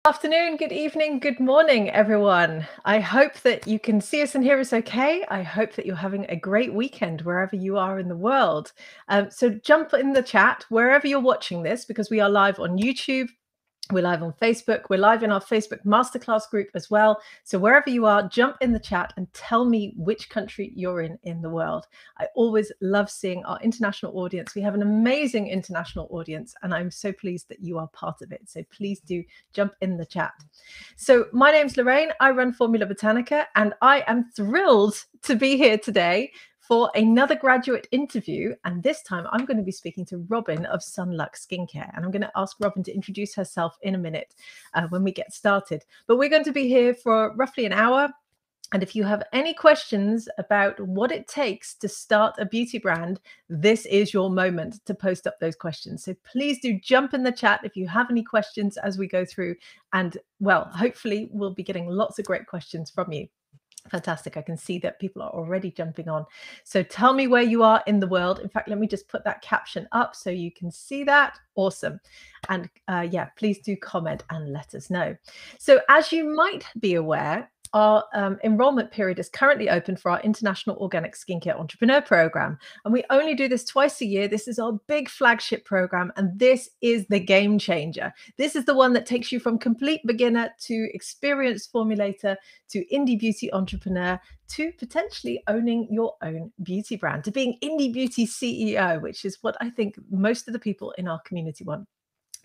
Afternoon, good evening, good morning, everyone. I hope that you can see us and hear us okay. I hope that you're having a great weekend wherever you are in the world. So jump in the chat wherever you're watching this because we are live on YouTube. We're live on Facebook. We're live in our Facebook masterclass group as well. So wherever you are, jump in the chat and tell me which country you're in the world. I always love seeing our international audience. We have an amazing international audience, and I'm so pleased that you are part of it. So please do jump in the chat. So my name's Lorraine. I run Formula Botanica, and I am thrilled to be here today for another graduate interview. And this time I'm going to be speaking to Robin of SunLux Skincare. And I'm going to ask Robin to introduce herself in a minute when we get started. But we're going to be here for roughly an hour. And if you have any questions about what it takes to start a beauty brand, this is your moment to post up those questions. So please do jump in the chat if you have any questions as we go through. And well, hopefully we'll be getting lots of great questions from you. Fantastic. I can see that people are already jumping on. So tell me where you are in the world. In fact, let me just put that caption up so you can see that. Awesome. And yeah, please do comment and let us know. So as you might be aware, our enrollment period is currently open for our International Organic Skincare Entrepreneur Program. And we only do this twice a year. This is our big flagship program. And this is the game changer. This is the one that takes you from complete beginner to experienced formulator to indie beauty entrepreneur to potentially owning your own beauty brand, to being indie beauty CEO, which is what I think most of the people in our community want.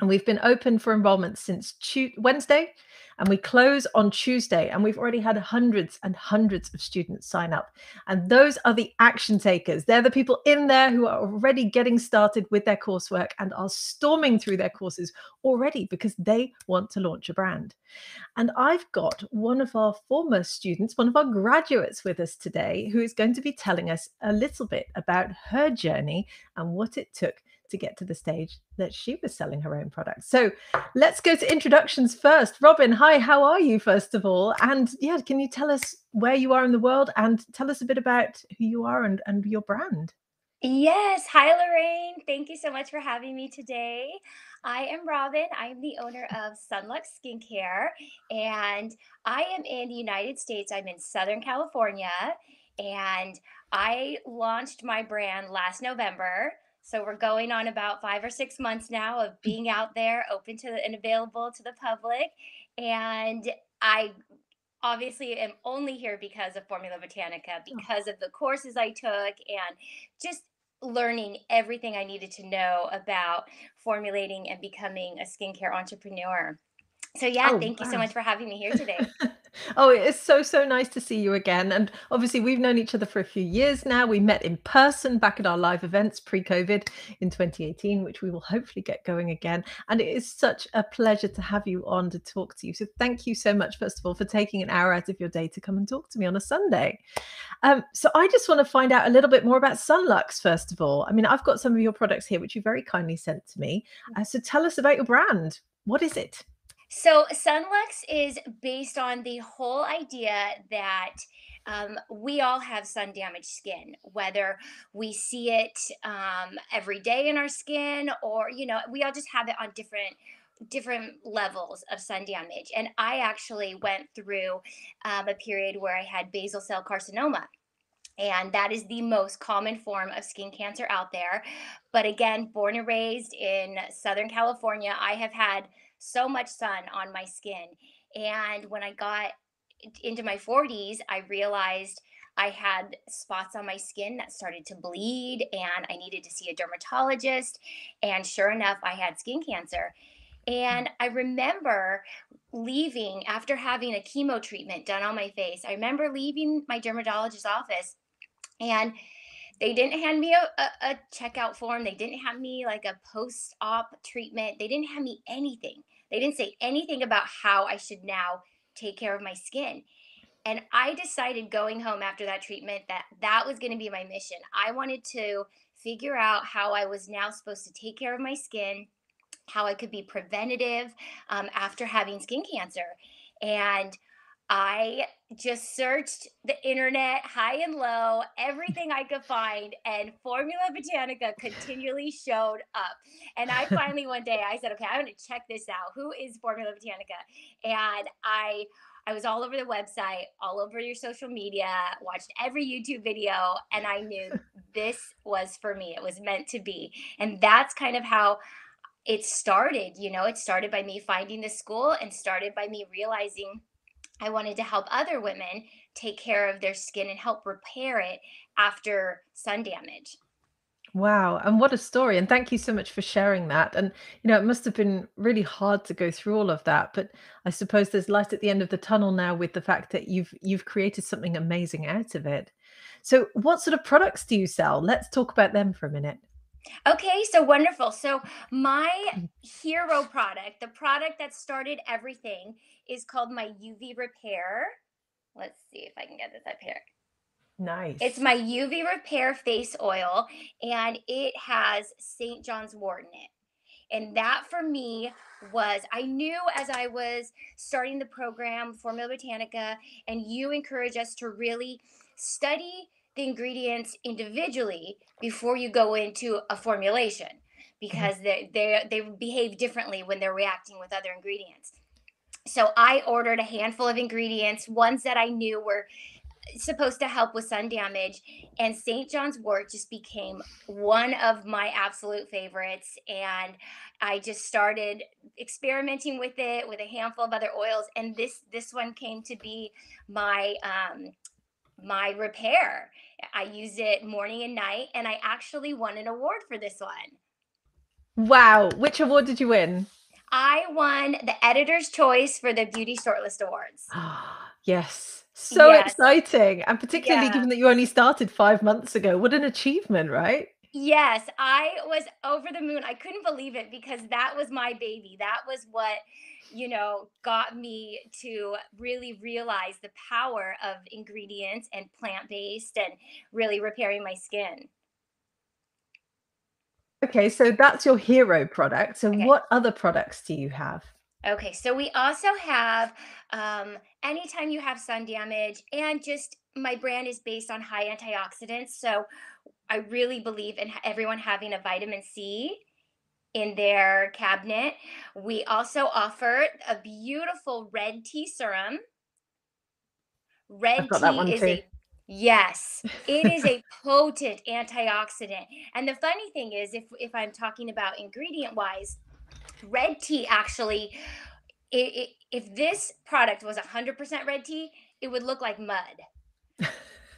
And we've been open for enrollment since Wednesday, and we close on Tuesday. And we've already had hundreds and hundreds of students sign up. And those are the action takers. They're the people in there who are already getting started with their coursework and are storming through their courses already because they want to launch a brand. And I've got one of our former students, one of our graduates with us today, who is going to be telling us a little bit about her journey and what it took to get to the stage that she was selling her own products. So let's go to introductions first. Robin, hi, how are you, first of all? And yeah, can you tell us where you are in the world and tell us a bit about who you are and your brand? Yes. Hi, Lorraine. Thank you so much for having me today. I am Robin. I am the owner of SunLux Skincare, and I am in the United States. I'm in Southern California, and I launched my brand last November. So we're going on about 5 or 6 months now of being out there, open to and available to the public. And I obviously am only here because of Formula Botanica, because of the courses I took, and just learning everything I needed to know about formulating and becoming a skincare entrepreneur. So, yeah, Oh, thank you so wow. much for having me here today. Oh, it is so nice to see you again. And obviously, we've known each other for a few years now. We met in person back at our live events pre-COVID in 2018, which we will hopefully get going again. And it is such a pleasure to have you on to talk to you. So thank you so much, first of all, for taking an hour out of your day to come and talk to me on a Sunday. So I just want to find out a little bit more about SunLux, first of all. I mean, I've got some of your products here, which you very kindly sent to me. So tell us about your brand. What is it? So, SunLux is based on the whole idea that we all have sun damaged skin, whether we see it every day in our skin, or we all just have it on different levels of sun damage. And I actually went through a period where I had basal cell carcinoma, and that is the most common form of skin cancer out there. But again, born and raised in Southern California, I have had so much sun on my skin. And when I got into my 40s, I realized I had spots on my skin that started to bleed, and I needed to see a dermatologist. And sure enough, I had skin cancer. And I remember leaving after having a chemo treatment done on my face. I remember leaving my dermatologist's office, and they didn't hand me a checkout form. They didn't have me like a post op treatment. They didn't have me anything. They didn't say anything about how I should now take care of my skin. And I decided going home after that treatment that that was going to be my mission. I wanted to figure out how I was now supposed to take care of my skin, how I could be preventative after having skin cancer. And I just searched the internet high and low, everything I could find, and Formula Botanica continually showed up. And I finally one day I said, okay, I'm gonna check this out. Who is Formula Botanica? And I was all over the website, all over your social media, watched every YouTube video, and I knew this was for me. It was meant to be. And that's kind of how it started. It started by me finding the school and started by me realizing I wanted to help other women take care of their skin and help repair it after sun damage. Wow, and what a story, and thank you so much for sharing that, and, it must have been really hard to go through all of that, but I suppose there's light at the end of the tunnel now with the fact that you've created something amazing out of it. So what sort of products do you sell? Let's talk about them for a minute. Okay, so wonderful. So, my hero product, the product that started everything, is called my UV Repair. Let's see if I can get this up here. It's Nice. my UV Repair face oil, and it has St. John's wort in it. And that for me was, I knew as I was starting the program, Formula Botanica, and you encourage us to really study the ingredients individually before you go into a formulation Mhm. because they behave differently when they're reacting with other ingredients. So I ordered a handful of ingredients, ones that I knew were supposed to help with sun damage, and St. John's wort just became one of my absolute favorites. And I just started experimenting with it with a handful of other oils, and this one came to be my my repair. I use it morning and night, and I actually won an award for this one. Wow, which award did you win? I won the editor's choice for the Beauty Shortlist Awards. Yes, so Yes. exciting, and particularly Yeah. given that you only started 5 months ago. What an achievement, right? Yes, I was over the moon. I couldn't believe it because that was my baby. That was what, got me to really realize the power of ingredients and plant-based and really repairing my skin. Okay, so that's your hero product. So Okay. what other products do you have? Okay, so we also have anytime you have sun damage, and just my brand is based on high antioxidants. So I really believe in everyone having a vitamin C in their cabinet. We also offer a beautiful red tea serum. I've Red got that tea one is too. yes, it is a potent antioxidant. And the funny thing is, if I'm talking about ingredient wise, red tea actually, if this product was 100% red tea, it would look like mud.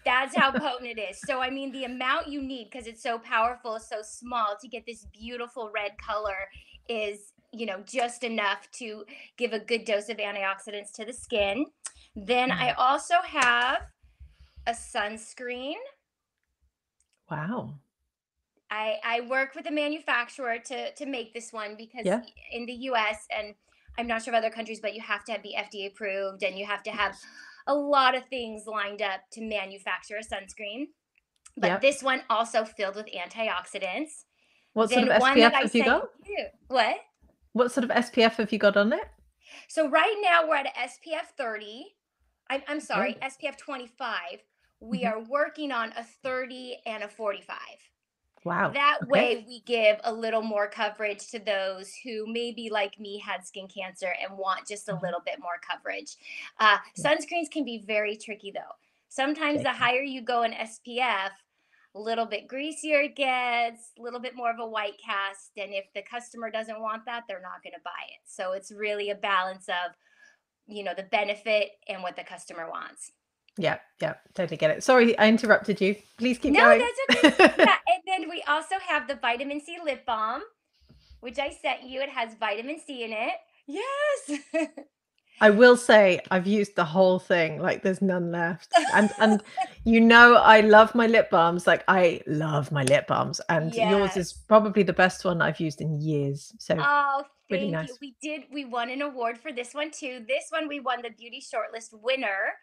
That's how potent it is. So, I mean, the amount you need, because it's so powerful, so small, to get this beautiful red color is, just enough to give a good dose of antioxidants to the skin. Then I Mm, also have a sunscreen. wow. I work with a manufacturer to make this one because Yeah. in the US, and I'm not sure of other countries, but you have to be FDA approved and you have to have a lot of things lined up to manufacture a sunscreen. But Yep. this one also filled with antioxidants. What sort of Then one that SPF I have you sent got? you. What? What sort of SPF have you got on it? So right now we're at a SPF 30. I'm Okay. sorry, SPF 25. We Mhm. are working on a 30 and a 45. Wow. That Okay. way we give a little more coverage to those who maybe like me had skin cancer and want just a Mhm. little bit more coverage. Yeah. Sunscreens can be very tricky though. Sometimes They the can. higher you go in SPF, a little bit greasier it gets, a little bit more of a white cast. And if the customer doesn't want that, they're not going to buy it. So it's really a balance of, the benefit and what the customer wants. Yeah, yeah, totally get it. Sorry, I interrupted you. Please keep No, going. that's okay. Yeah. And then we also have the vitamin C lip balm, which I sent you. It has vitamin C in it. Yes. I will say I've used the whole thing, like, there's none left, and I love my lip balms, like, I love my lip balms, and yours is Yes. probably the best one I've used in years, so Oh, really thank you. nice. We won an award for this one too. This one we won the Beauty Shortlist winner,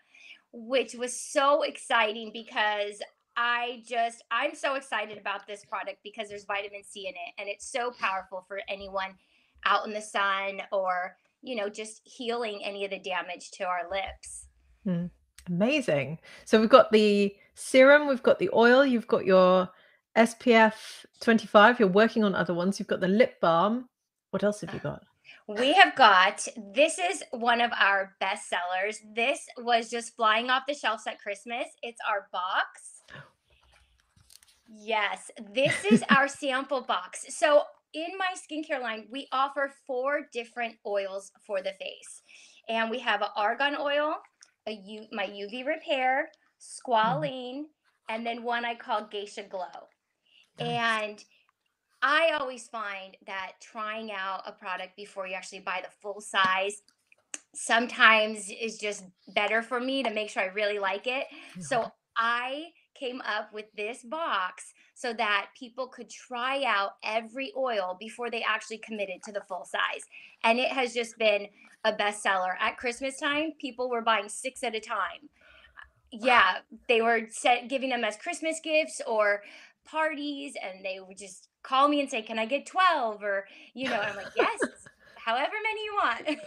which was so exciting because I'm so excited about this product because there's vitamin C in it and it's so powerful for anyone out in the sun or, just healing any of the damage to our lips. Mm, amazing. So we've got the serum, we've got the oil, you've got your SPF 25, you're working on other ones, you've got the lip balm. What else have you got? We have got, this is one of our best sellers. This was just flying off the shelves at Christmas. It's our box. Yes, this is our sample box. So, in my skincare line, we offer 4 different oils for the face. And we have an argan oil, my UV repair, Mhm. squalene, and then one I call Geisha Glow. Nice. And I always find that trying out a product before you actually buy the full size sometimes is just better for me to make sure I really like it. So I came up with this box so that people could try out every oil before they actually committed to the full size. And it has just been a bestseller. At Christmas time, people were buying 6 at a time. Yeah, they were giving them as Christmas gifts or parties, and they would just call me and say, "Can I get 12?" Or, and I'm like, "Yes, however many you want."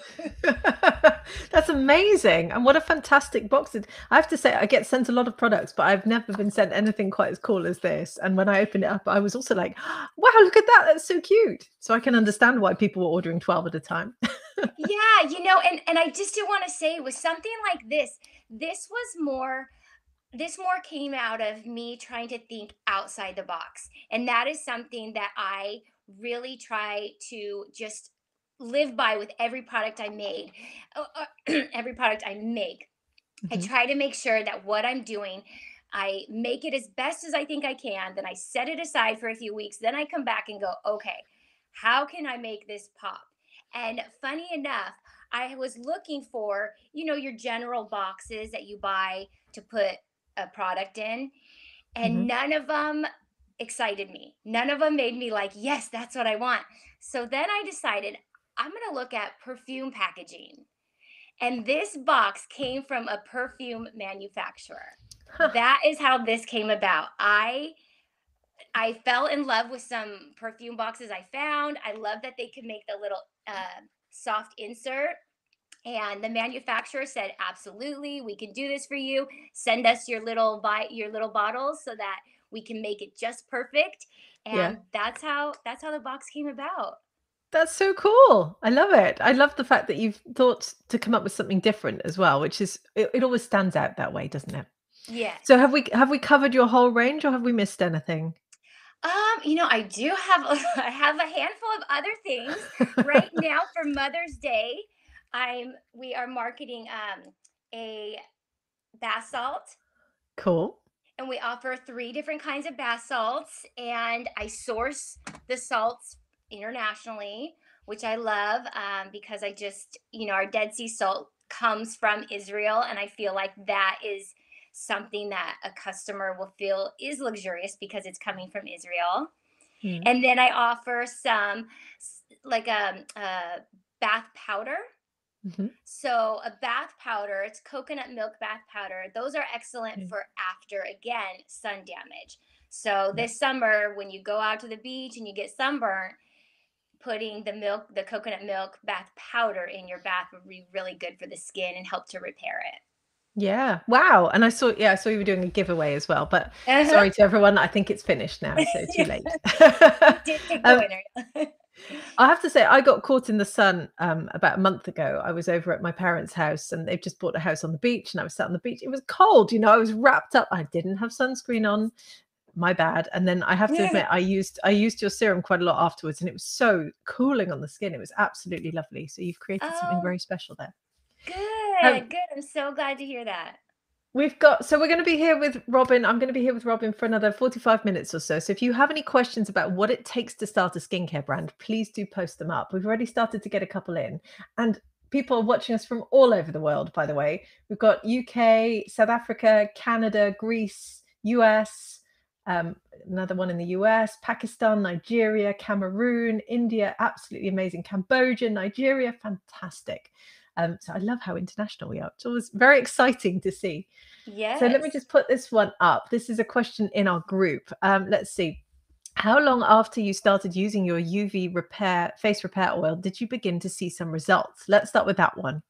That's amazing. And what a fantastic box. I have to say, I get sent a lot of products, but I've never been sent anything quite as cool as this. And when I opened it up, I was also like, wow, look at that. That's so cute. So I can understand why people were ordering 12 at a time. Yeah, and I just do want to say with something like this was more this more came out of me trying to think outside the box. And that is something that I really try to just live by with every product I made, every product I make. I Mhm, try to make sure that what I'm doing, I make it as best as I think I can. Then I set it aside for a few weeks. Then I come back and go, okay, how can I make this pop? And funny enough, I was looking for, your general boxes that you buy to put a product in, and mhm. none of them excited me. None of them made me like, yes, that's what I want. So then I decided I'm going to look at perfume packaging. And this box came from a perfume manufacturer. Huh, That is how this came about. I fell in love with some perfume boxes I found. I love that they could make the little soft insert. And the manufacturer said, "Absolutely, we can do this for you. Send us your little bottles so that we can make it just perfect." yeah. And that's how the box came about. That's so cool. I love it. I love the fact that you've thought to come up with something different as well, which is it always stands out that way, doesn't it? So Yes. have we covered your whole range or have we missed anything? I do have I have a handful of other things right now for Mother's Day. We are marketing a bath salt, Cool. and we offer 3 different kinds of bath salts, and I source the salts internationally, which I love, because I just, our Dead Sea salt comes from Israel, and I feel like that is something that a customer will feel is luxurious because it's coming from Israel. Mm, And then I offer some like a bath powder. mhm. So a bath powder, it's coconut milk bath powder. Those are excellent Yeah, for after, again, sun damage. So yeah. this summer, when you go out to the beach and you get sunburnt, putting the coconut milk bath powder in your bath would be really good for the skin and help to repair it. Yeah. Wow, and I saw you were doing a giveaway as well, but Uh-huh. sorry to everyone, I think it's finished now, so too Yeah, late. we did pick the Um, winner. I have to say I got caught in the sun, about a month ago. I was over at my parents' house, and they've just bought a house on the beach, and I was sat on the beach. It was cold, I was wrapped up. I didn't have sunscreen on, my bad, and then I have to admit I used your serum quite a lot afterwards, and it was so cooling on the skin. It was absolutely lovely, so you've created something Oh, very special there. Um, good, good. I'm so glad to hear that. we're going to be here with Robin. I'm going to be here with Robin for another 45 minutes or so. So if you have any questions about what it takes to start a skincare brand, please do post them up. We've already started to get a couple in. And people are watching us from all over the world, by the way. We've got UK, South Africa, Canada, Greece, US, um, another one in the US, Pakistan, Nigeria, Cameroon, India, absolutely amazing. Cambodia, Nigeria, fantastic. So I love how international we are. It's always very exciting to see. So let me Yes. just put this one up. This is a question in our group. Let's see. How long after you started using your UV repair face repair oil did you begin to see some results? Let's start with that one.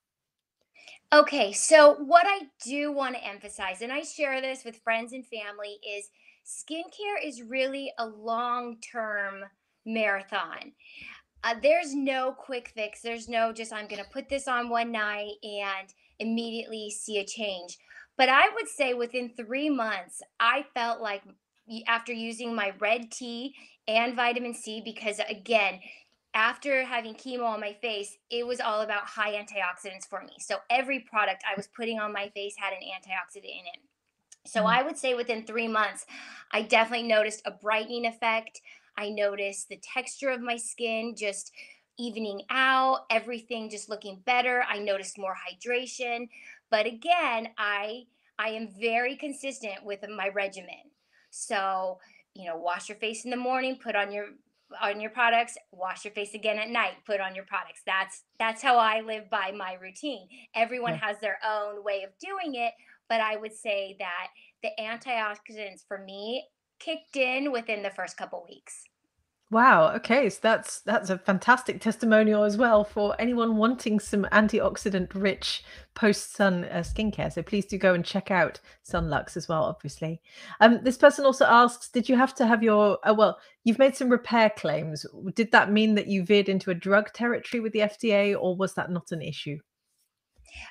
Okay, so what I do want to emphasize, and I share this with friends and family, is skincare is really a long term marathon. There's no quick fix. There's no just, I'm going to put this on one night and immediately see a change. But I would say within 3 months, I felt like after using my red tea and vitamin C, because again, after having chemo on my face, it was all about high antioxidants for me. So every product I was putting on my face had an antioxidant in it. So Mm. I would say within 3 months, I definitely noticed a brightening effect. I noticed the texture of my skin just evening out, everything just looking better. I noticed more hydration. But again, I am very consistent with my regimen. So, wash your face in the morning, put on your products, wash your face again at night, put on your products. That's how I live by my routine. Everyone Yeah. has their own way of doing it, but I would say that the antioxidants for me kicked in within the first couple weeks. Wow. Okay. So that's a fantastic testimonial as well for anyone wanting some antioxidant rich post sun skincare. So please do go and check out Sunlux as well. Obviously, this person also asks, did you have to have your? Oh, well, you've made some repair claims. Did that mean that you veered into a drug territory with the FDA, or was that not an issue?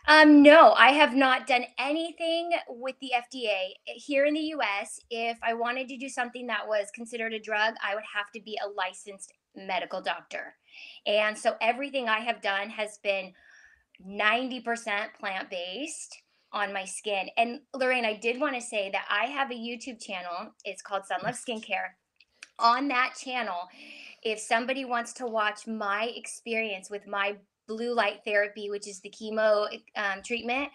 No, I have not done anything with the FDA here in the US. If I wanted to do something that was considered a drug, I would have to be a licensed medical doctor. And so everything I have done has been 90% plant based on my skin. And Lorraine, I did want to say that I have a YouTube channel. It's called SunLux Yes. Skincare. On that channel, if somebody wants to watch my experience with my blue light therapy, which is the chemo treatment,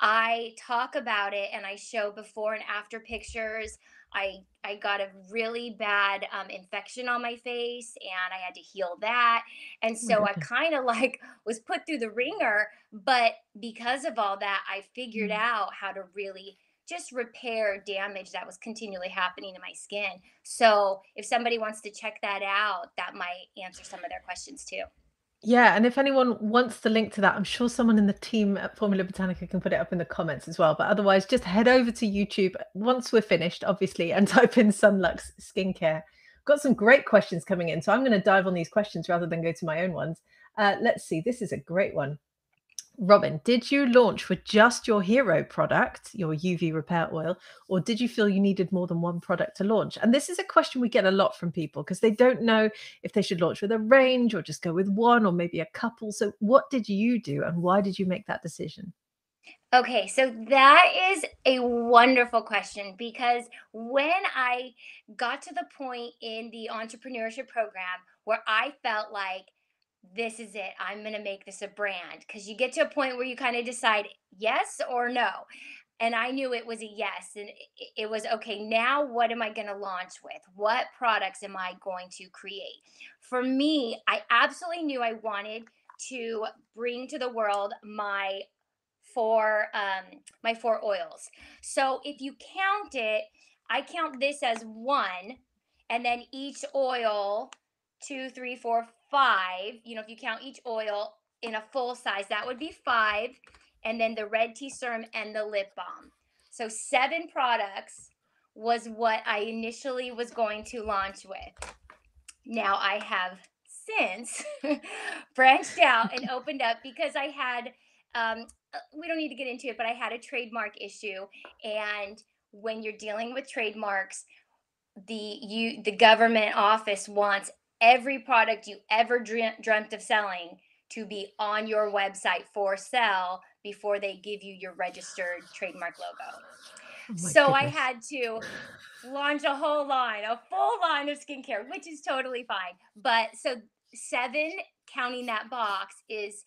I talk about it and I show before and after pictures. I got a really bad infection on my face and I had to heal that. And Oh my so I goodness. kind of like was put through the ringer, but because of all that, I figured Mm. out how to really just repair damage that was continually happening to my skin. So if somebody wants to check that out, that might answer some of their questions too. Yeah, and if anyone wants the link to that, I'm sure someone in the team at Formula Botanica can put it up in the comments as well. But otherwise, just head over to YouTube once we're finished, obviously, and type in Sunlux Skincare. Got some great questions coming in, so I'm going to dive on these questions rather than go to my own ones. Let's see, this is a great one. Robin, did you launch with just your hero product, your UV repair oil, or did you feel you needed more than one product to launch? And this is a question we get a lot from people because they don't know if they should launch with a range or just go with one or maybe a couple. So, what did you do and why did you make that decision? Okay, so that is a wonderful question because when I got to the point in the entrepreneurship program where I felt like this is it, I'm going to make this a brand, because you get to a point where you kind of decide yes or no. And I knew it was a yes. And it was okay. Now, what am I going to launch with? What products am I going to create? For me, I absolutely knew I wanted to bring to the world my four oils. So if you count it, I count this as one, and then each oil, two, three, four, five. If you count each oil in a full size, that would be five, and then the red tea serum and the lip balm. So 7 products was what I initially was going to launch with. Now I have since branched out and opened up because I had, we don't need to get into it, but I had a trademark issue. And when you're dealing with trademarks, the government office wants every product you ever dreamt of selling to be on your website for sale before they give you your registered trademark logo. Oh my So I goodness. had to launch a whole line, a full line of skincare, which is totally fine. But so 7, counting that box, is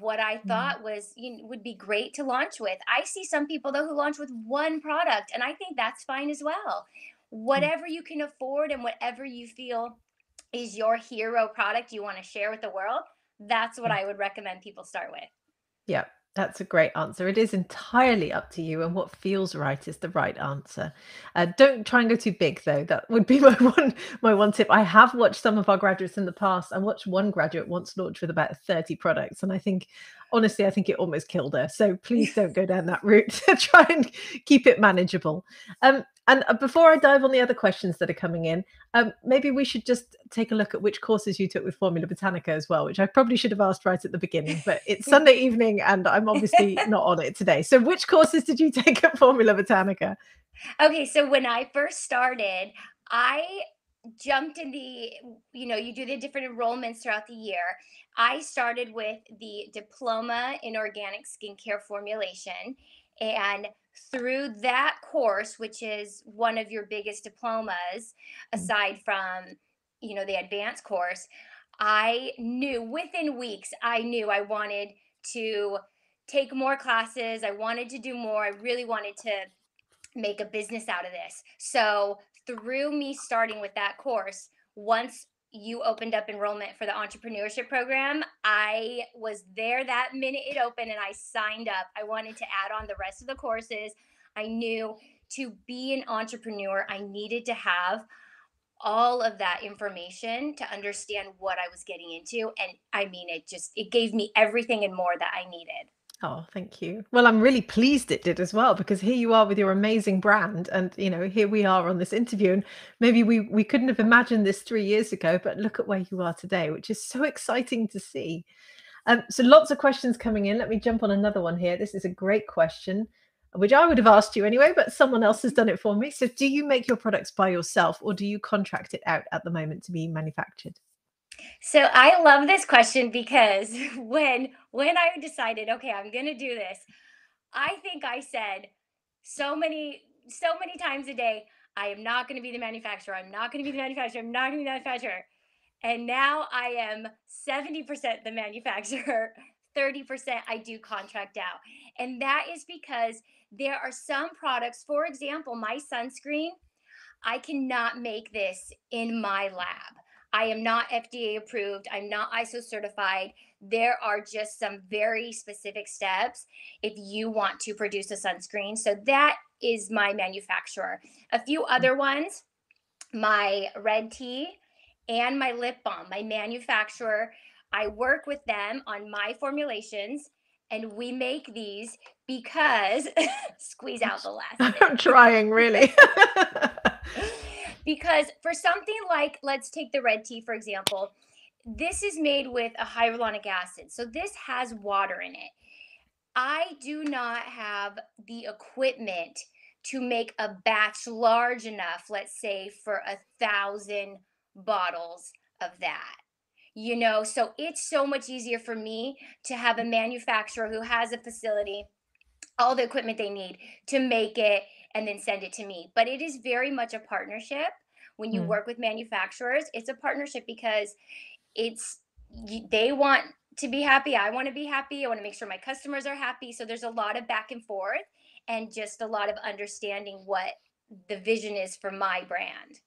what I Mm, thought was would be great to launch with. I see some people though who launch with one product, and I think that's fine as well. yeah. Whatever you can afford and whatever you feel is your hero product you want to share with the world, that's what Yeah. I would recommend people start with. Yeah. That's a great answer. It is entirely up to you, and what feels right is the right answer. Don't try and go too big, though. That would be my one tip. I have watched some of our graduates in the past. I watched one graduate once launch with about 30 products, and I think, honestly, I think it almost killed her. So please don't go down that route. Try and keep it manageable. And before I dive on the other questions that are coming in, maybe we should just take a look at which courses you took with Formula Botanica as well, which I probably should have asked right at the beginning, but it's Sunday evening and I'm obviously not on it today. So which courses did you take at Formula Botanica? Okay, so when I first started, I jumped in you do the different enrollments throughout the year. I started with the Diploma in Organic Skincare Formulation. And through that course, which is one of your biggest diplomas, Mm. aside from, the advanced course, I knew within weeks, I knew I wanted to take more classes. I wanted to do more. I really wanted to make a business out of this. So, through me starting with that course, once you opened up enrollment for the entrepreneurship program, I was there that minute it opened and I signed up. I wanted to add on the rest of the courses. I knew to be an entrepreneur, I needed to have all of that information to understand what I was getting into. And I mean, it gave me everything and more that I needed. Oh, thank you. Well, I'm really pleased it did as well, because here you are with your amazing brand, and here we are on this interview, and maybe we couldn't have imagined this 3 years ago, but look at where you are today, which is so exciting to see. So lots of questions coming in. Let me jump on another one here. This is a great question, which I would have asked you anyway, but someone else has done it for me. So do you make your products by yourself, or do you contract it out at the moment to be manufactured? So I love this question because when I decided, okay, I'm going to do this, I think I said so many times a day, I am not going to be the manufacturer. I'm not going to be the manufacturer. I'm not going to be the manufacturer. And now I am 70% the manufacturer, 30% I do contract out. And that is because there are some products, for example, my sunscreen, I cannot make this in my lab. I am not FDA approved. I'm not ISO certified. There are just some very specific steps if you want to produce a sunscreen. So that is my manufacturer. A few other ones, my red tea and my lip balm, my manufacturer. I work with them on my formulations and we make these because squeeze out the last I'm bit. trying really. Because for something like, let's take the red tea, for example, this is made with a hyaluronic acid. So this has water in it. I do not have the equipment to make a batch large enough, let's say, for 1,000 bottles of that. So it's so much easier for me to have a manufacturer who has a facility, all the equipment they need to make it and then send it to me. But it is very much a partnership. When you Mm. work with manufacturers, it's a partnership because they want to be happy. I want to be happy. I want to make sure my customers are happy. So there's a lot of back and forth and just a lot of understanding what the vision is for my brand.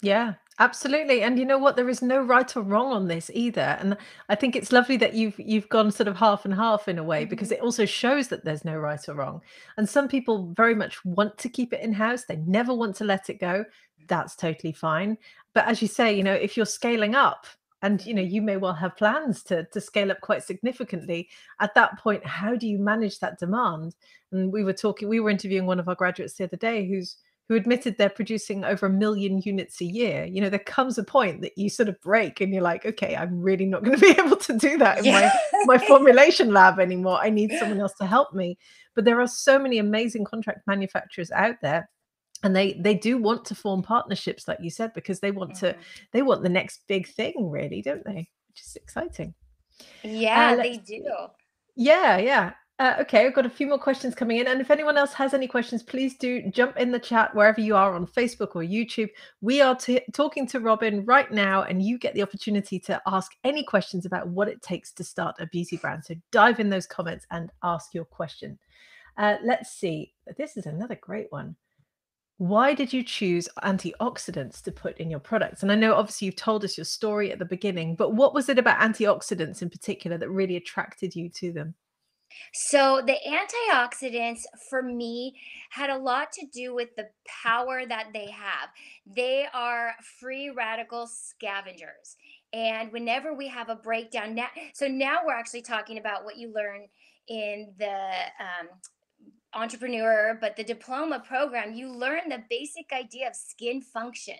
Yeah, absolutely. And you know what? There is no right or wrong on this either. And I think it's lovely that you've gone sort of half and half in a way, because Mhm. it also shows that there's no right or wrong. And some people very much want to keep it in-house. They never want to let it go. That's totally fine. But as you say, if you're scaling up and Mhm. you may well have plans to scale up quite significantly, at that point, how do you manage that demand? And we were interviewing one of our graduates the other day who admitted they're producing over 1 million units a year. There comes a point that you sort of break and you're like, okay, I'm really not going to be able to do that in Yeah. my formulation lab anymore. I need someone else to help me. But there are so many amazing contract manufacturers out there. And they do want to form partnerships, like you said, because Mhm. they want the next big thing, really, don't they? Which is exciting. Yeah, they Let's do. see. Yeah, yeah. Okay, I've got a few more questions coming in. And if anyone else has any questions, please do jump in the chat wherever you are on Facebook or YouTube. We are talking to Robin right now, and you get the opportunity to ask any questions about what it takes to start a beauty brand. So dive in those comments and ask your question. Let's see. This is another great one. Why did you choose antioxidants to put in your products? And I know obviously you've told us your story at the beginning, but what was it about antioxidants in particular that really attracted you to them? So the antioxidants for me had a lot to do with the power that they have. They are free radical scavengers. And whenever we have a breakdown now, so now we're actually talking about what you learn in the entrepreneur, but the diploma program, you learn the basic idea of skin function.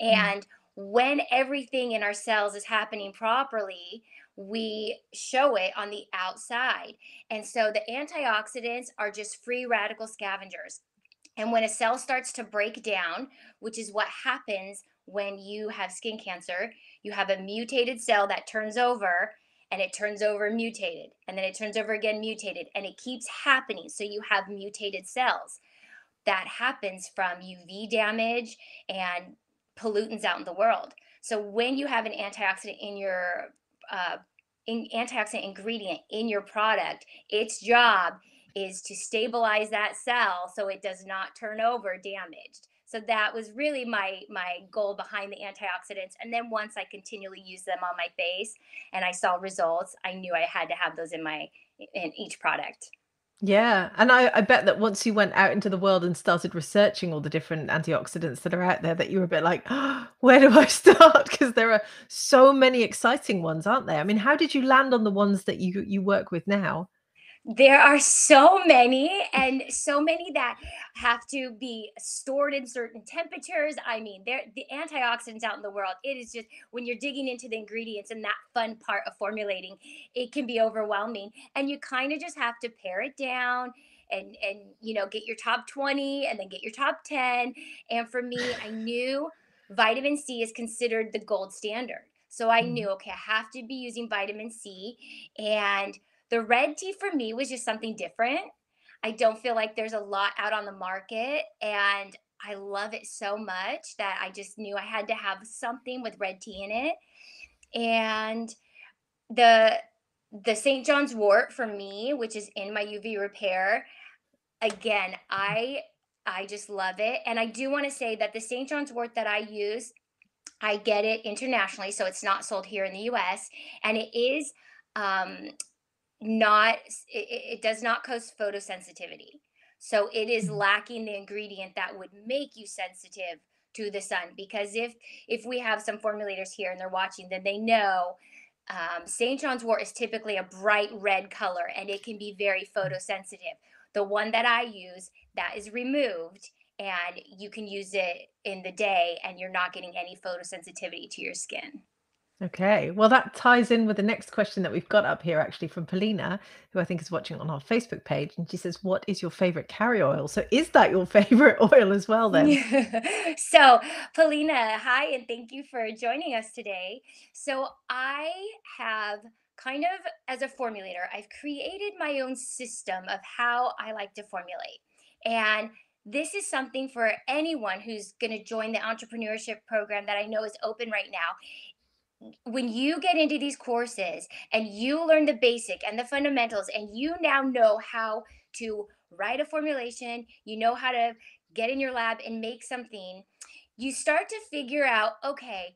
Mm, And when everything in our cells is happening properly, we show it on the outside. And so the antioxidants are just free radical scavengers. And when a cell starts to break down, which is what happens when you have skin cancer, you have a mutated cell that turns over and it turns over mutated and then it turns over again mutated and it keeps happening. So you have mutated cells that happens from UV damage and pollutants out in the world. So when you have an antioxidant in your antioxidant ingredient in your product, its job is to stabilize that cell so it does not turn over damaged. So that was really my goal behind the antioxidants. And then once I continually used them on my face and I saw results, I knew I had to have those in each product. yeah, and I bet that once you went out into the world and started researching all the different antioxidants that are out there, that you were a bit like, "Oh, where do I start?" Because there are so many exciting ones, aren't there? I mean, how did you land on the ones that you work with now? There are so many, and so many that have to be stored in certain temperatures. I mean, the antioxidants out in the world, it is just when you're digging into the ingredients and that fun part of formulating, it can be overwhelming. And you kind of just have to pare it down and get your top 20 and then get your top 10. And for me, I knew vitamin C is considered the gold standard. So I Mm, knew, okay, I have to be using vitamin C. And the red tea for me was just something different. I don't feel like there's a lot out on the market, and I love it so much that I just knew I had to have something with red tea in it. And the the St. John's wort for me, which is in my UV repair, again, I just love it. And I do want to say that the St. John's wort that I use, I get it internationally, so it's not sold here in the US, and it is um not it does not cause photosensitivity, so it is mhm. lacking the ingredient that would make you sensitive to the sun. Because if we have some formulators here and they're watching, then they know St. John's wort is typically a bright red color and it can be very photosensitive. The one that I use, that is removed, and you can use it in the day and you're not getting any photosensitivity to your skin. Okay, well, that ties in with the next question that we've got up here, actually, from Polina, who I think is watching on our Facebook page. And she says, "What is your favorite carrier oil?" So, is that your favorite oil as well, then? So, Polina, hi, and thank you for joining us today. So, I have kind of, as a formulator, I've created my own system of how I like to formulate. And this is something for anyone who's going to join the entrepreneurship program that I know is open right now. When you get into these courses and you learn the basic and the fundamentals, and you now know how to write a formulation, you know how to get in your lab and make something, you start to figure out, okay,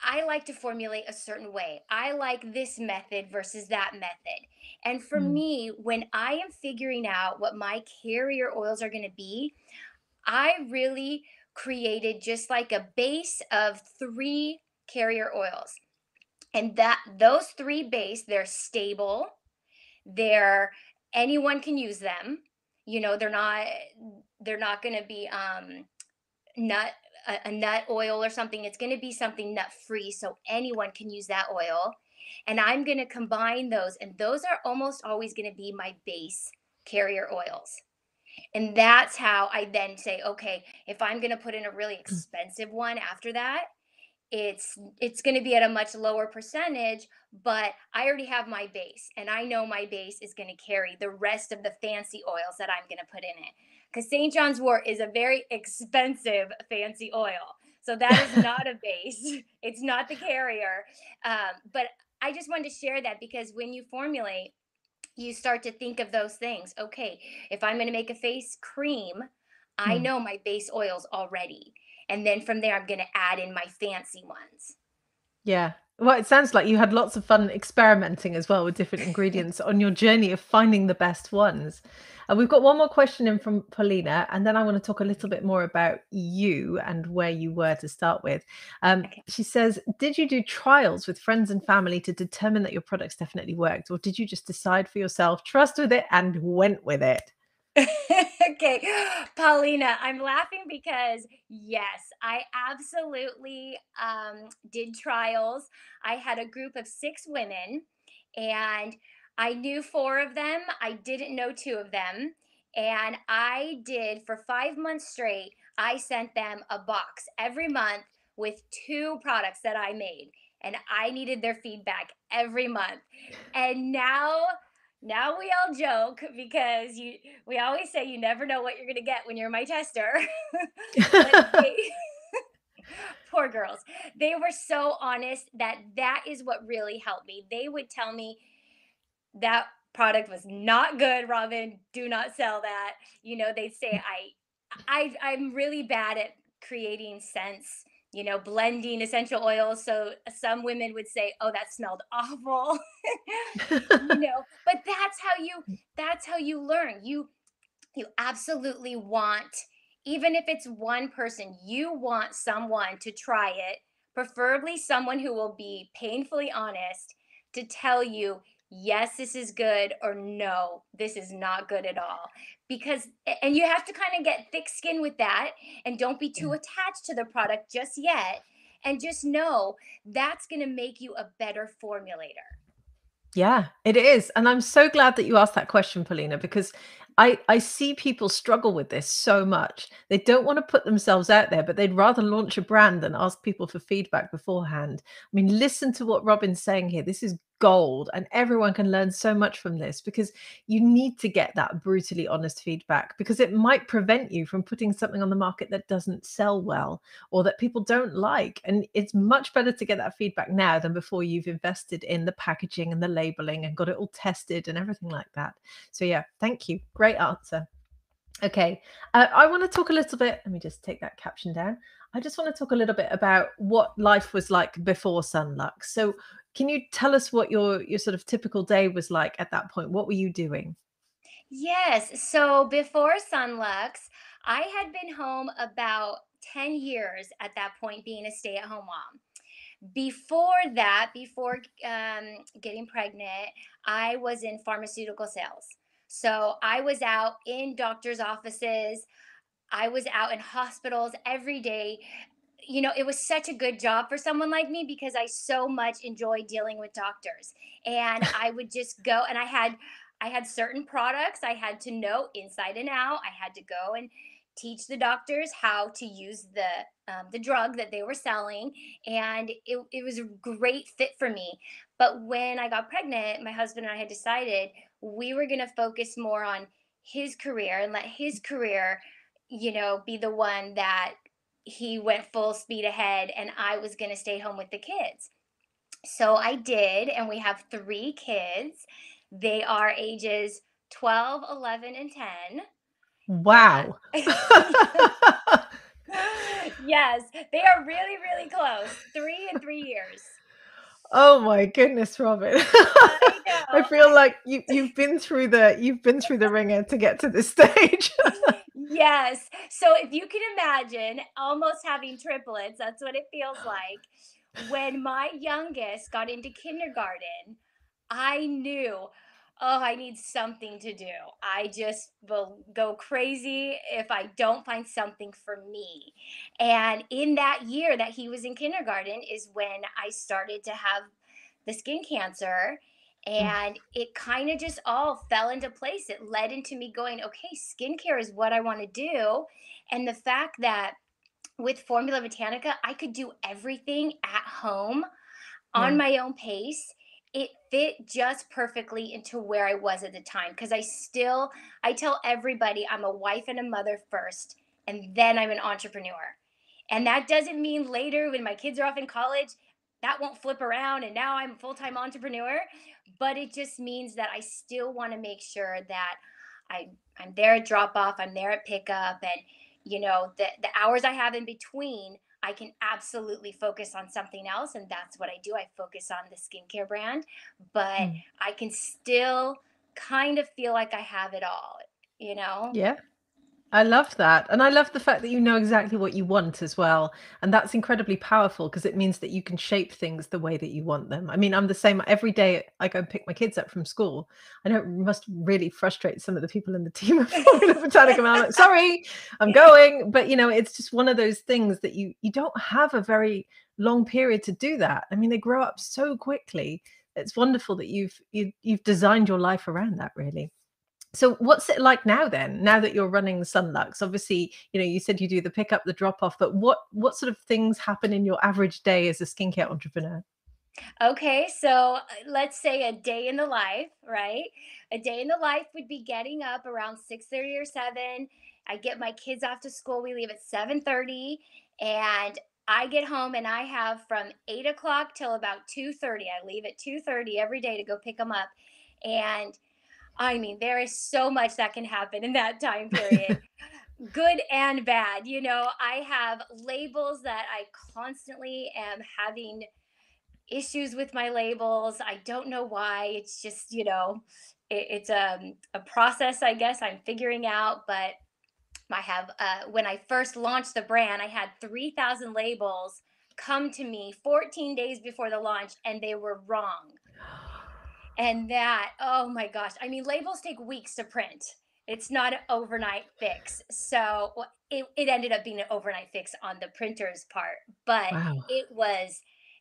I like to formulate a certain way. I like this method versus that method. And for Mm, me, when I am figuring out what my carrier oils are going to be, I really created just like a base of 3 carrier oils. And that those 3 base, they're stable, they're anyone can use them. They're not going to be nut a nut oil or something. It's going to be something nut free, so anyone can use that oil. And I'm going to combine those, and those are almost always going to be my base carrier oils. And that's how I then say, okay, if I'm going to put in a really expensive one after that, it's going to be at a much lower percentage, but I already have my base and I know my base is going to carry the rest of the fancy oils that I'm going to put in it. Because St. John's wort is a very expensive fancy oil, so that is not a base. It's not the carrier. But I just wanted to share that because when you formulate, you start to think of those things. Okay, if I'm going to make a face cream, I mm. know my base oils already. And then from there, I'm going to add in my fancy ones. Yeah. Well, it sounds like you had lots of fun experimenting as well with different ingredients on your journey of finding the best ones. And we've got one more question in from Paulina, and then I want to talk a little bit more about you and where you were to start with. Okay. She says, did you do trials with friends and family to determine that your products definitely worked, or did you just decide for yourself, trust with it, and went with it? Okay, Paulina, I'm laughing because yes, I absolutely did trials. I had a group of 6 women, and I knew 4 of them. I didn't know 2 of them. And I did for 5 months straight. I sent them a box every month with 2 products that I made, and I needed their feedback every month. And now we all joke because we always say you never know what you're going to get when you're my tester. But they poor girls, they were so honest that that is what really helped me. They would tell me that product was not good, Robin, do not sell that. They'd say I'm really bad at creating scents, blending essential oils. So some women would say, "Oh, that smelled awful." But that's how you learn. You absolutely want, even if it's one person, you want someone to try it, preferably someone who will be painfully honest to tell you, yes, this is good, or no, this is not good at all. Because, and you have to kind of get thick skin with that and don't be too attached to the product just yet. And just know that's going to make you a better formulator. Yeah, it is. And I'm so glad that you asked that question, Paulina, because I see people struggle with this so much. They don't want to put themselves out there, but they'd rather launch a brand than ask people for feedback beforehand. I mean, listen to what Robin's saying here. This is gold, and everyone can learn so much from this because you need to get that brutally honest feedback because it might prevent you from putting something on the market that doesn't sell well or that people don't like. And it's much better to get that feedback now than before you've invested in the packaging and the labeling and got it all tested and everything like that. So, yeah, thank you. Great answer. Okay. I want to talk a little bit. Let me just take that caption down. I just want to talk a little bit about what life was like before SunLux. So, can you tell us what your sort of typical day was like at that point? What were you doing? Yes. So before Sunlux, I had been home about 10 years at that point, being a stay at home mom. Before that, before getting pregnant, I was in pharmaceutical sales. So I was out in doctors' offices, I was out in hospitals every day. It was such a good job for someone like me because I so much enjoy dealing with doctors. And I would just go, and I had certain products I had to know inside and out. I had to go and teach the doctors how to use the drug that they were selling, and it was a great fit for me. But when I got pregnant, my husband and I had decided we were going to focus more on his career and let his career, be the one that he went full speed ahead, and I was going to stay home with the kids. So I did, and we have 3 kids. They are ages 12, 11, and 10. Wow. Yes, they are really, really close. 3 and 3 years. Oh my goodness, Robin. I I know. feel like you've been through the ringer to get to this stage. Yes. So if you can imagine almost having triplets, that's what it feels like. When my youngest got into kindergarten, I knew, oh, I need something to do. I just will go crazy if I don't find something for me. And in that year that he was in kindergarten is when I started to have the skin cancer. Mm, And it kind of just all fell into place. It led into me going, okay, skincare is what I want to do. And the fact that with Formula Botanica, I could do everything at home on yeah. my own pace. It fit just perfectly into where I was at the time, because I tell everybody I'm a wife and a mother first, and then I'm an entrepreneur. And that doesn't mean later when my kids are off in college, that won't flip around and now I'm a full-time entrepreneur, but it just means that I still want to make sure that I'm there at drop off, I'm there at pickup, and the hours I have in between, I can absolutely focus on something else. And that's what I do. I focus on the skincare brand, but Mm. I can still kind of feel like I have it all, you know? Yeah. I love that. And I love the fact that you know exactly what you want as well. And that's incredibly powerful because it means that you can shape things the way that you want them. I mean, I'm the same every day I go and pick my kids up from school. I know it must really frustrate some of the people in the team at Formula Botanica. And I'm like, sorry, I'm going. But it's just one of those things that you don't have a very long period to do that. I mean, they grow up so quickly. It's wonderful that you've designed your life around that, really. So what's it like now then? Now that you're running SunLux, obviously, you said you do the pick up, the drop off, but what sort of things happen in your average day as a skincare entrepreneur? Okay, so let's say a day in the life, right? A day in the life would be getting up around 6:30 or 7. I get my kids off to school. We leave at 7:30, and I get home and I have from 8 o'clock till about 2:30. I leave at 2:30 every day to go pick them up. And I mean, there is so much that can happen in that time period, good and bad. I have labels that I constantly am having issues with my labels. I don't know why. It's just, it's a process, I guess, I'm figuring out. But I have, when I first launched the brand, I had 3,000 labels come to me 14 days before the launch, and they were wrong. And that, oh my gosh, I mean, labels take weeks to print. It's not an overnight fix. So it ended up being an overnight fix on the printer's part, but Wow.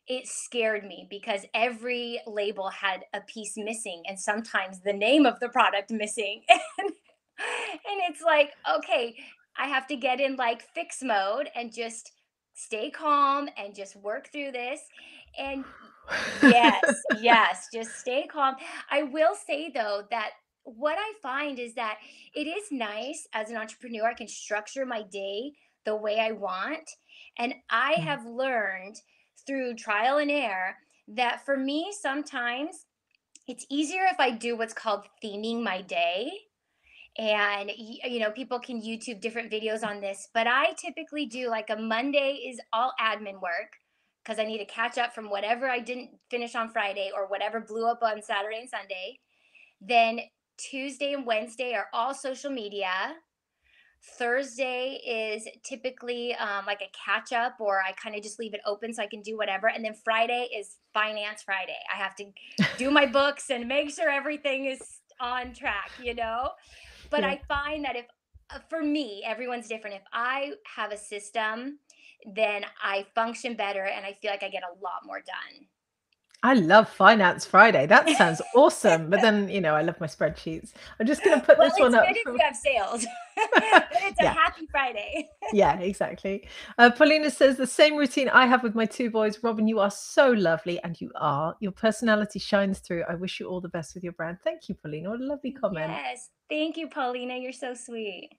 it scared me because every label had a piece missing and sometimes the name of the product missing. And it's like, okay, I have to get in like fix mode and just stay calm and just work through this. And yes, yes, just stay calm. I will say though that what I find is that it is nice as an entrepreneur. I can structure my day the way I want. And I Mm. have learned through trial and error that for me, sometimes it's easier if I do what's called theming my day. And people can YouTube different videos on this, but I typically do like a Monday is all admin work because I need to catch up from whatever I didn't finish on Friday or whatever blew up on Saturday and Sunday. Then Tuesday and Wednesday are all social media. Thursday is typically like a catch up, or I kind of just leave it open so I can do whatever. And then Friday is Finance Friday. I have to do my books and make sure everything is on track. But Yeah. I find that if, for me, everyone's different. If I have a system, then I function better and I feel like I get a lot more done. I love Finance Friday. That sounds awesome. But then, I love my spreadsheets. I'm just going to put Well, this one it's up good if you from have sales, but it's a yeah. happy Friday. Yeah, exactly. Paulina says the same routine I have with my two boys. Robin, you are so lovely, and you are. Your personality shines through. I wish you all the best with your brand. Thank you, Paulina. What a lovely comment. Yes. Thank you, Paulina. You're so sweet.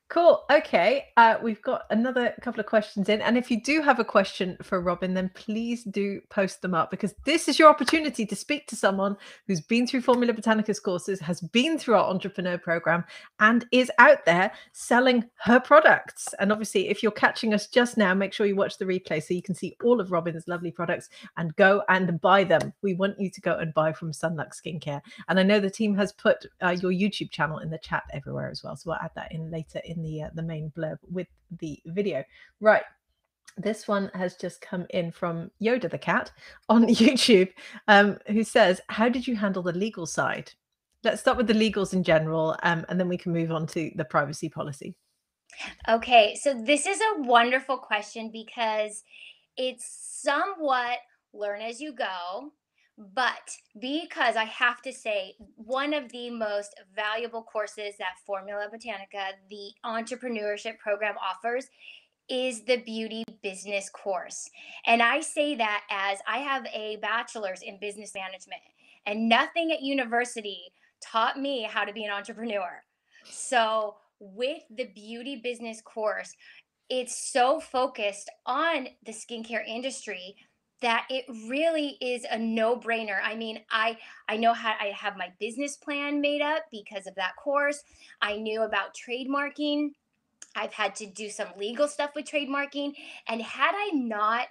Cool. Okay. We've got another couple of questions in. And if you do have a question for Robin, then please do post them up because this is your opportunity to speak to someone who's been through Formula Botanica's courses, has been through our entrepreneur program, and is out there selling her products. And obviously, if you're catching us just now, make sure you watch the replay so you can see all of Robin's lovely products and go and buy them. We want you to go and buy from SunLux Skincare. And I know the team has put your YouTube channel in the chat everywhere as well. So we'll add that in later in the main blurb with the video. Right. This one has just come in from Yoda the cat on YouTube, who says, how did you handle the legal side? Let's start with the legals in general, and then we can move on to the privacy policy. Okay, so this is a wonderful question because it's somewhat learn as you go, but because I have to say, one of the most valuable courses that Formula Botanica, the entrepreneurship program, offers is the beauty business course. And I say that as I have a bachelor's in business management, and nothing at university taught me how to be an entrepreneur. So, with the beauty business course, it's so focused on the skincare industry that it really is a no-brainer. I mean, I know how I have my business plan made up because of that course. I knew about trademarking. I've had to do some legal stuff with trademarking. And had I not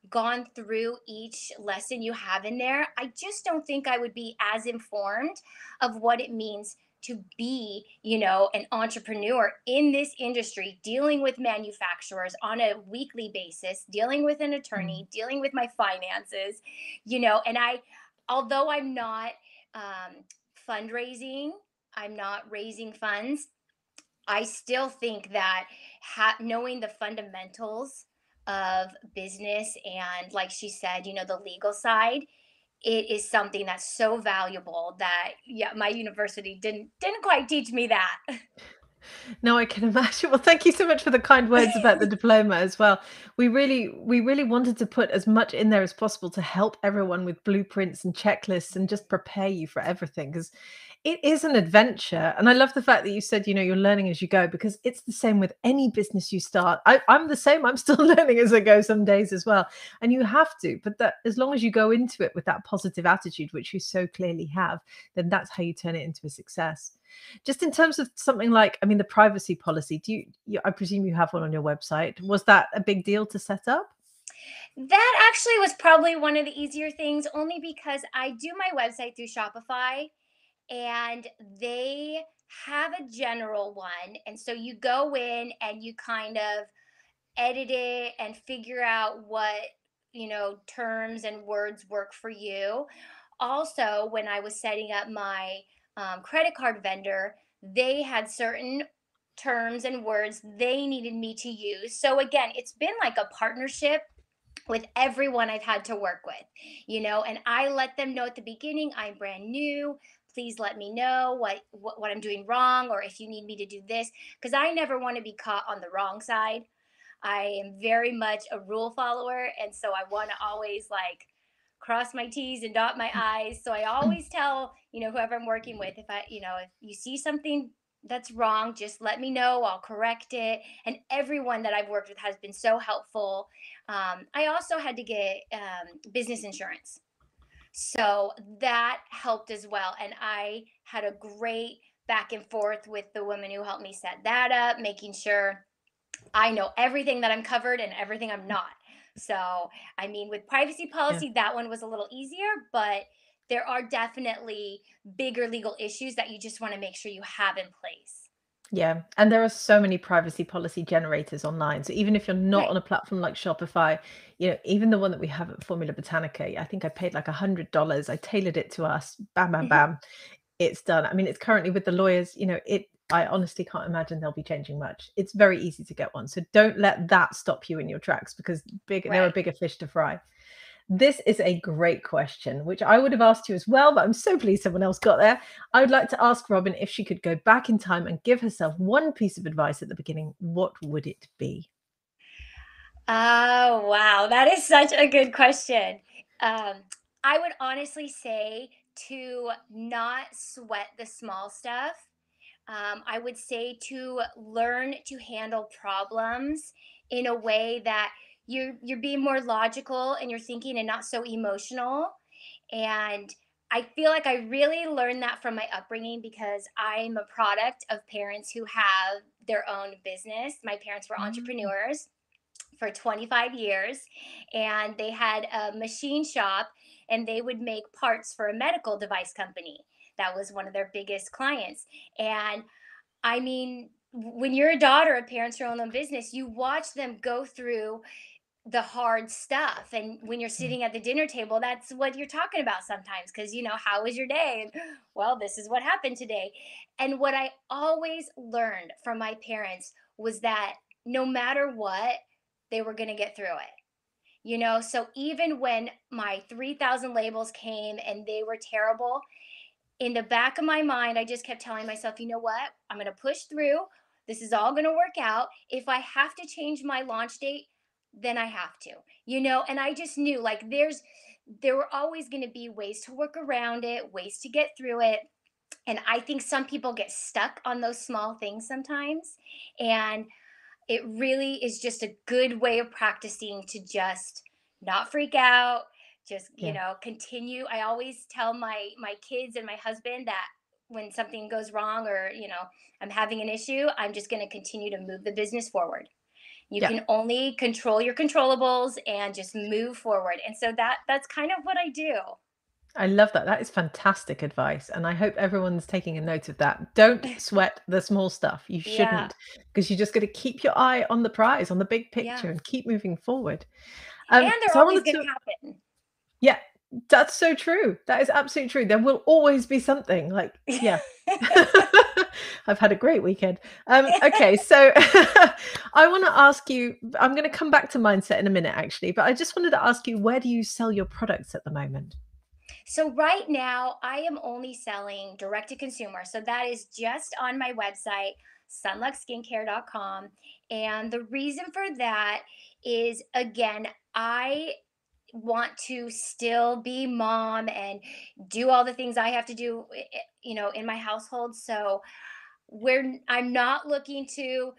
gone through each lesson you have in there, I just don't think I would be as informed of what it means to be, an entrepreneur in this industry, dealing with manufacturers on a weekly basis, dealing with an Mm. attorney, dealing with my finances, and although I'm not fundraising, I'm not raising funds. I still think that knowing the fundamentals of business and, like she said, the legal side, it is something that's so valuable that, yeah, my university didn't quite teach me that. No, I can imagine. Well, thank you so much for the kind words about the diploma as well. We really wanted to put as much in there as possible to help everyone with blueprints and checklists and just prepare you for everything because it is an adventure. And I love the fact that you said, you're learning as you go because it's the same with any business you start. I'm the same. I'm still learning as I go some days as well. And you have to, but that as long as you go into it with that positive attitude, which you so clearly have, then that's how you turn it into a success. Just in terms of something like, I mean, the privacy policy, I presume you have one on your website. Was that a big deal to set up? That actually was probably one of the easier things, only because I do my website through Shopify, and they have a general one. And so you go in and you kind of edit it and figure out what, terms and words work for you. Also, when I was setting up my credit card vendor, they had certain terms and words they needed me to use. So again, it's been like a partnership with everyone I've had to work with, and I let them know at the beginning, I'm brand new. Please let me know what I'm doing wrong, or if you need me to do this, because I never want to be caught on the wrong side. I am very much a rule follower, and so I want to always like cross my T's and dot my I's. So I always tell, whoever I'm working with, if you see something that's wrong, just let me know. I'll correct it. And everyone that I've worked with has been so helpful. I also had to get business insurance. So that helped as well. And I had a great back and forth with the woman who helped me set that up, making sure I know everything that I'm covered and everything I'm not. So, I mean, with privacy Yeah. policy, that one was a little easier, but there are definitely bigger legal issues that you just want to make sure you have in place. Yeah, and there are so many privacy policy generators online. So even if you're not Right. on a platform like Shopify, even the one that we have at Formula Botanica, I think I paid like $100. I tailored it to us. Bam, bam, Hmm. bam. It's done. I mean, it's currently with the lawyers. I honestly can't imagine they'll be changing much. It's very easy to get one. So don't let that stop you in your tracks because there are Right. bigger fish to fry. This is a great question, which I would have asked you as well, but I'm so pleased someone else got there. I would like to ask Robin if she could go back in time and give herself one piece of advice at the beginning. What would it be? Oh, wow. That is such a good question. Um, I would honestly say to not sweat the small stuff. I would say to learn to handle problems in a way that you're being more logical and you're thinking and not so emotional. And I feel like I really learned that from my upbringing because I'm a product of parents who have their own business. My parents were Mm, entrepreneurs for 25 years, and they had a machine shop, and they would make parts for a medical device company. That was one of their biggest clients. And I mean, when you're a daughter of parents who own their own business, you watch them go through the hard stuff. And when you're mm, sitting at the dinner table, that's what you're talking about sometimes. Because, how was your day? And, well, this is what happened today. And what I always learned from my parents was that no matter what, they were going to get through it. So even when my 3,000 labels came and they were terrible, in the back of my mind, I just kept telling myself, you know what? I'm going to push through. This is all going to work out. If I have to change my launch date, then I have to, and I just knew like there were always going to be ways to work around it, ways to get through it. And I think some people get stuck on those small things sometimes. And it really is just a good way of practicing to just not freak out, just yeah. continue. I always tell my kids and my husband that when something goes wrong, or I'm having an issue, I'm just going to continue to move the business forward. You Yeah. can only control your controllables and just move forward. And so that's kind of what I do. I love that. That is fantastic advice. And I hope everyone's taking a note of that. Don't sweat the small stuff. You Yeah. shouldn't, because you just got to keep your eye on the prize, on the big picture, Yeah. and keep moving forward. And they're So I always wanted going to, to happen. yeah, that's so true. That is absolutely true. There will always be something like, yeah. I've had a great weekend. Okay, so I want to ask you, I'm going to come back to mindset in a minute, actually, but I just wanted to ask you, where do you sell your products at the moment? So right now, I am only selling direct to consumer. So that is just on my website, sunluxskincare.com. And the reason for that is, again, I want to still be mom and do all the things I have to do, in my household. So I'm not looking to,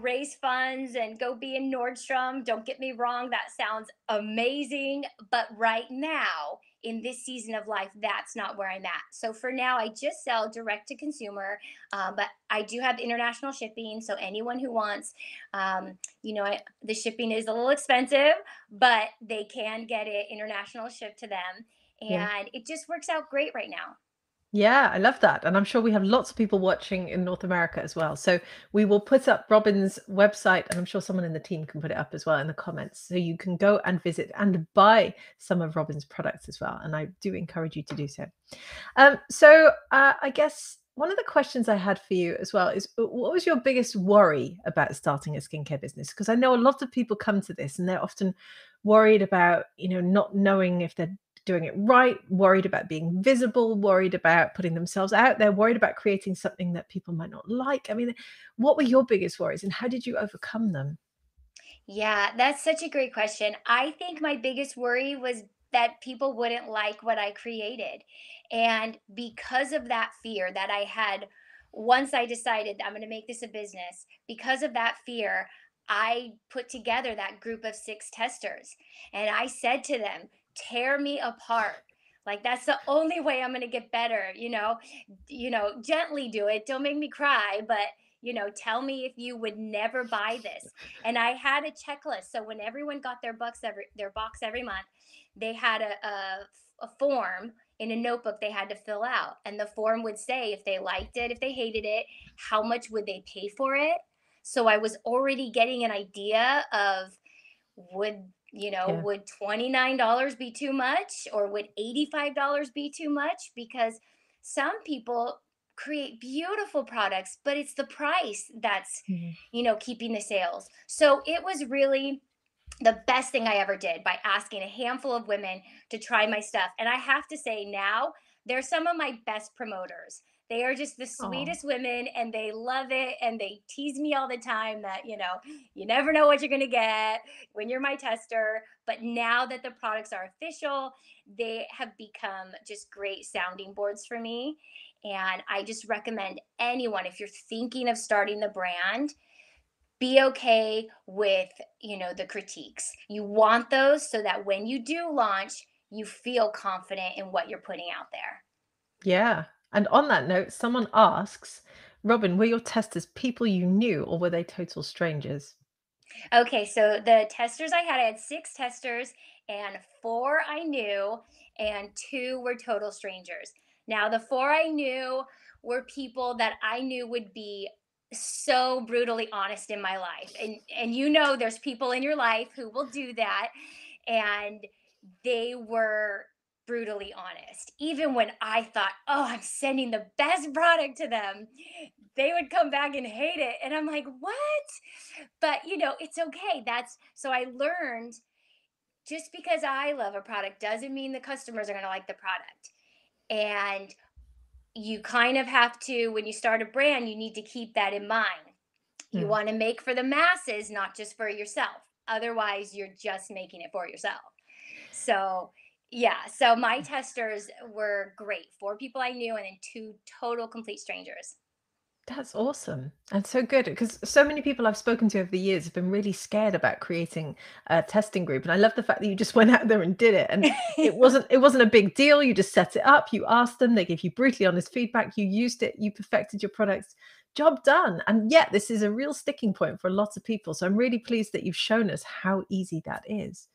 raise funds and go be in Nordstrom. Don't get me wrong, that sounds amazing. But right now, in this season of life, that's not where I'm at. So for now, I just sell direct to consumer, but I do have international shipping. So anyone who wants, the shipping is a little expensive, but they can get it international shipped to them. Yeah. And it just works out great right now. Yeah, I love that. And I'm sure we have lots of people watching in North America as well. So we will put up Robin's website, and I'm sure someone in the team can put it up as well in the comments. So you can go and visit and buy some of Robin's products as well. And I do encourage you to do so. I guess one of the questions I had for you as well is, what was your biggest worry about starting a skincare business? Because I know a lot of people come to this and they're often worried about, not knowing if they're doing it right, worried about being visible, worried about putting themselves out there, worried about creating something that people might not like. I mean, what were your biggest worries and how did you overcome them? Yeah, that's such a great question. I think my biggest worry was that people wouldn't like what I created. And because of that fear that I had, once I decided that I'm going to make this a business, because of that fear, I put together that group of 6 testers. And I said to them, tear me apart. Like that's the only way I'm going to get better, gently do it. Don't make me cry, but tell me if you would never buy this. And I had a checklist. So when everyone got their box every month, they had a form in a notebook they had to fill out, and the form would say if they liked it, if they hated it, how much would they pay for it. So I was already getting an idea of, would Yeah. would $29 be too much, or would $85 be too much? Because some people create beautiful products, but it's the price that's Mhm. keeping the sales. So it was really the best thing I ever did by asking a handful of women to try my stuff. And I have to say, now they're some of my best promoters. They are just the Oh, sweetest women, and they love it, and they tease me all the time that, you never know what you're going to get when you're my tester. But now that the products are official, they have become just great sounding boards for me. And I just recommend anyone, if you're thinking of starting the brand, be okay with the critiques. You want those so that when you do launch, you feel confident in what you're putting out there. yeah. And on that note, someone asks, Robin, were your testers people you knew or were they total strangers? Okay, so the testers I had 6 testers, and 4 I knew, and 2 were total strangers. Now, the 4 I knew were people that I knew would be so brutally honest in my life. And there's people in your life who will do that, and they were brutally honest. Even when I thought, "Oh, I'm sending the best product to them," they would come back and hate it. And I'm like, "What?" But it's okay. That's so I learned, just because I love a product doesn't mean the customers are going to like the product. And you kind of have to, when you start a brand, you need to keep that in mind. You Mm. want to make for the masses, not just for yourself. Otherwise, you're just making it for yourself. So, yeah, so my testers were great. 4 people I knew, and then 2 total complete strangers. That's awesome and so good because so many people I've spoken to over the years have been really scared about creating a testing group, and I love the fact that you just went out there and did it. And it wasn't a big deal. You just set it up. You asked them. They gave you brutally honest feedback. You used it. You perfected your products. Job done. And yet, this is a real sticking point for lots of people. So I'm really pleased that you've shown us how easy that is.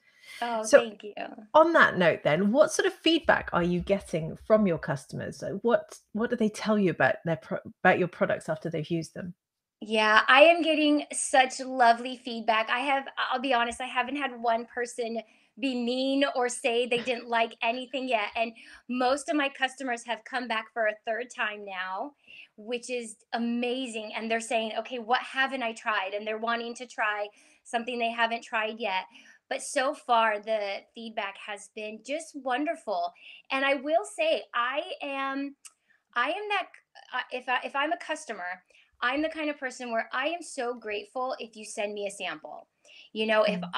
Oh, So thank you. on that note then, what sort of feedback are you getting from your customers? So what do they tell you about about your products after they've used them? Yeah, I am getting such lovely feedback. I'll be honest, I haven't had one person be mean or say they didn't like anything yet. And most of my customers have come back for a third time now, which is amazing. And they're saying, okay, what haven't I tried? And they're wanting to try something they haven't tried yet. But so far, the feedback has been just wonderful. And I will say, I am that if I'm a customer, I'm the kind of person where I am so grateful if you send me a sample. You know, Mm.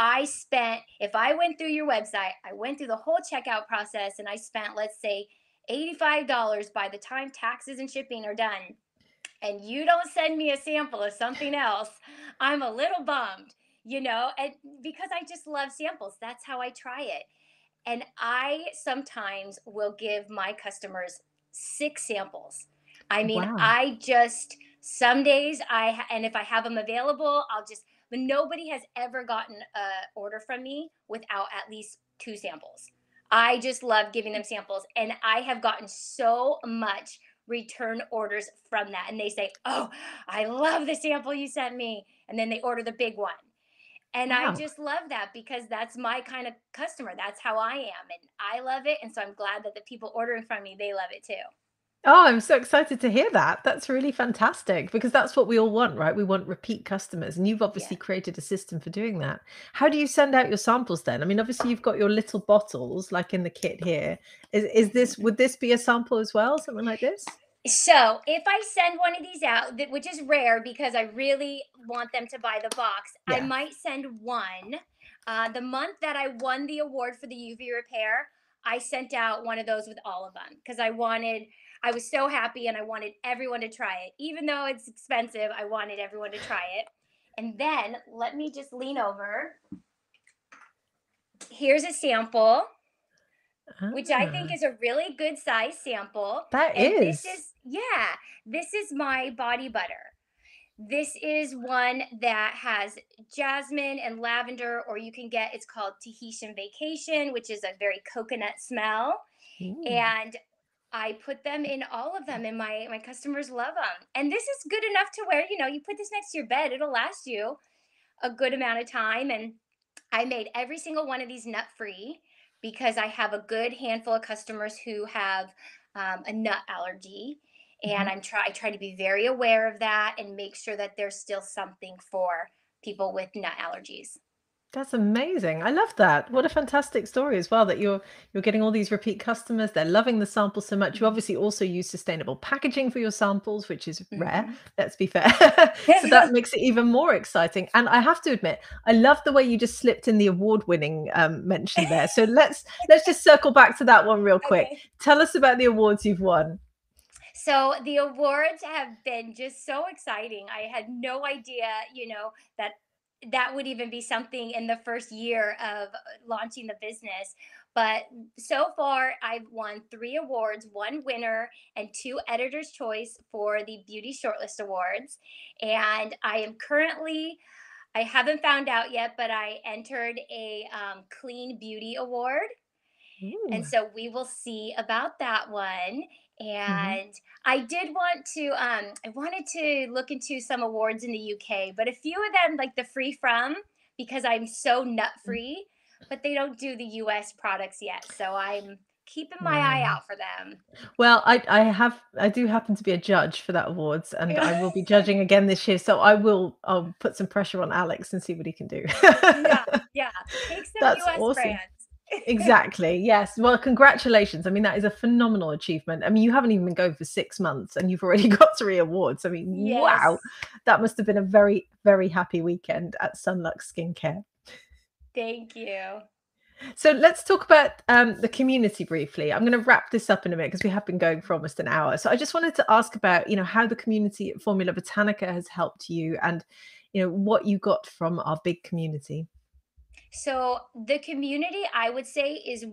if I went through your website, I went through the whole checkout process and I spent, let's say, $85 by the time taxes and shipping are done, and you don't send me a sample of something else, I'm a little bummed, and because I just love samples. That's how I try it. And I sometimes will give my customers 6 samples. I mean, Wow. some days and if I have them available, but nobody has ever gotten a order from me without at least 2 samples. I just love giving them samples. And I have gotten so much return orders from that. And they say, oh, I love the sample you sent me. And then they order the big one. And I Wow. just love that because that's my kind of customer. That's how I am. And I love it. And so I'm glad that the people ordering from me, they love it too. Oh, I'm so excited to hear that. That's really fantastic because that's what we all want, right? We want repeat customers, and you've Yeah. obviously created a system for doing that. How do you send out your samples then? I mean, obviously you've got your little bottles like in the kit here. Is this Mhm. would this be a sample as well, something like this? So if I send one of these out, which is rare because I really want them to buy the box, I Yeah. might send one. The month that I won the award for the UV repair, I sent out one of those with all of them because I was so happy and I wanted everyone to try it. Even though it's expensive, I wanted everyone to try it. And then let me just lean over. Here's a sample, which I think Ah, is a really good size sample. that And is. this is my body butter. This is one that has jasmine and lavender, or you can get, it's called Tahitian Vacation, which is a very coconut smell. Ooh. And I put them in all of them, and my customers love them. And this is good enough to where, you put this next to your bed, it'll last you a good amount of time. And I made every single one of these nut free because I have a good handful of customers who have a nut allergy. And Mhm. I try to be very aware of that and make sure that there's still something for people with nut allergies. That's amazing. I love that. What a fantastic story as well that you're getting all these repeat customers. They're loving the samples so much. You Mhm. obviously also use sustainable packaging for your samples, which is rare, Mhm. let's be fair. So that makes it even more exciting. And I have to admit, I love the way you just slipped in the award-winning mention there. So let's just circle back to that one real quick. Okay. Tell us about the awards you've won. So the awards have been just so exciting. I had no idea, that that would even be something in the first year of launching the business. But so far, I've won 3 awards, one winner, and 2 Editor's Choice for the Beauty Shortlist Awards. And I haven't found out yet, but I entered a Clean Beauty Award, Ooh. and so we will see about that one. Mhm. And I wanted to look into some awards in the UK, but a few of them, like the free from, because I'm so nut free, but they don't do the US products yet. So I'm keeping my eye Mm. out for them. Well, I do happen to be a judge for that awards, and I Yeah. will be judging again this year, so I'll put some pressure on Alex and see what he can do. Yeah. Yeah. Pick some That's US awesome. brands. Exactly, yes. Well, congratulations. I mean, that is a phenomenal achievement. I mean, you haven't even been going for 6 months and you've already got 3 awards. I mean, wow. Yes. That must have been a very, very happy weekend at SunLux Skincare. Thank you. So let's talk about the community briefly. I'm going to wrap this up in a minute because we have been going for almost an hour. So I just wanted to ask about, how the community at Formula Botanica has helped you, and, what you got from our big community. So the community, I would say, is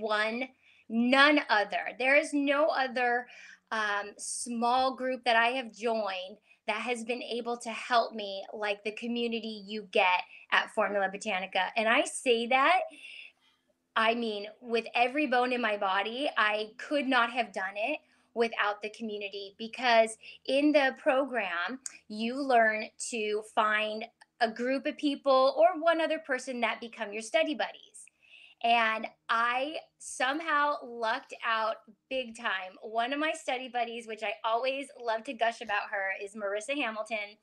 none other. There is no other small group that I have joined that has been able to help me like the community you get at Formula Botanica. And I say that, I mean, with every bone in my body, I could not have done it without the community, because in the program, you learn to find a group of people or one other person that become your study buddies. And I somehow lucked out big time. One of my study buddies, which I always love to gush about her, is Marissa Hamilton.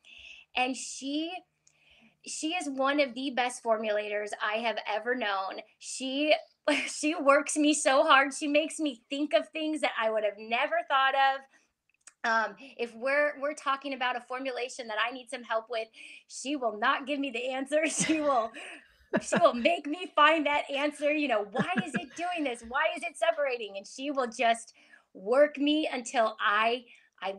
And she is one of the best formulators I have ever known. She works me so hard. She makes me think of things that I would have never thought of. If we're talking about a formulation that I need some help with, she will not give me the answer. She will make me find that answer. Why is it doing this? Why is it separating? And she will just work me until I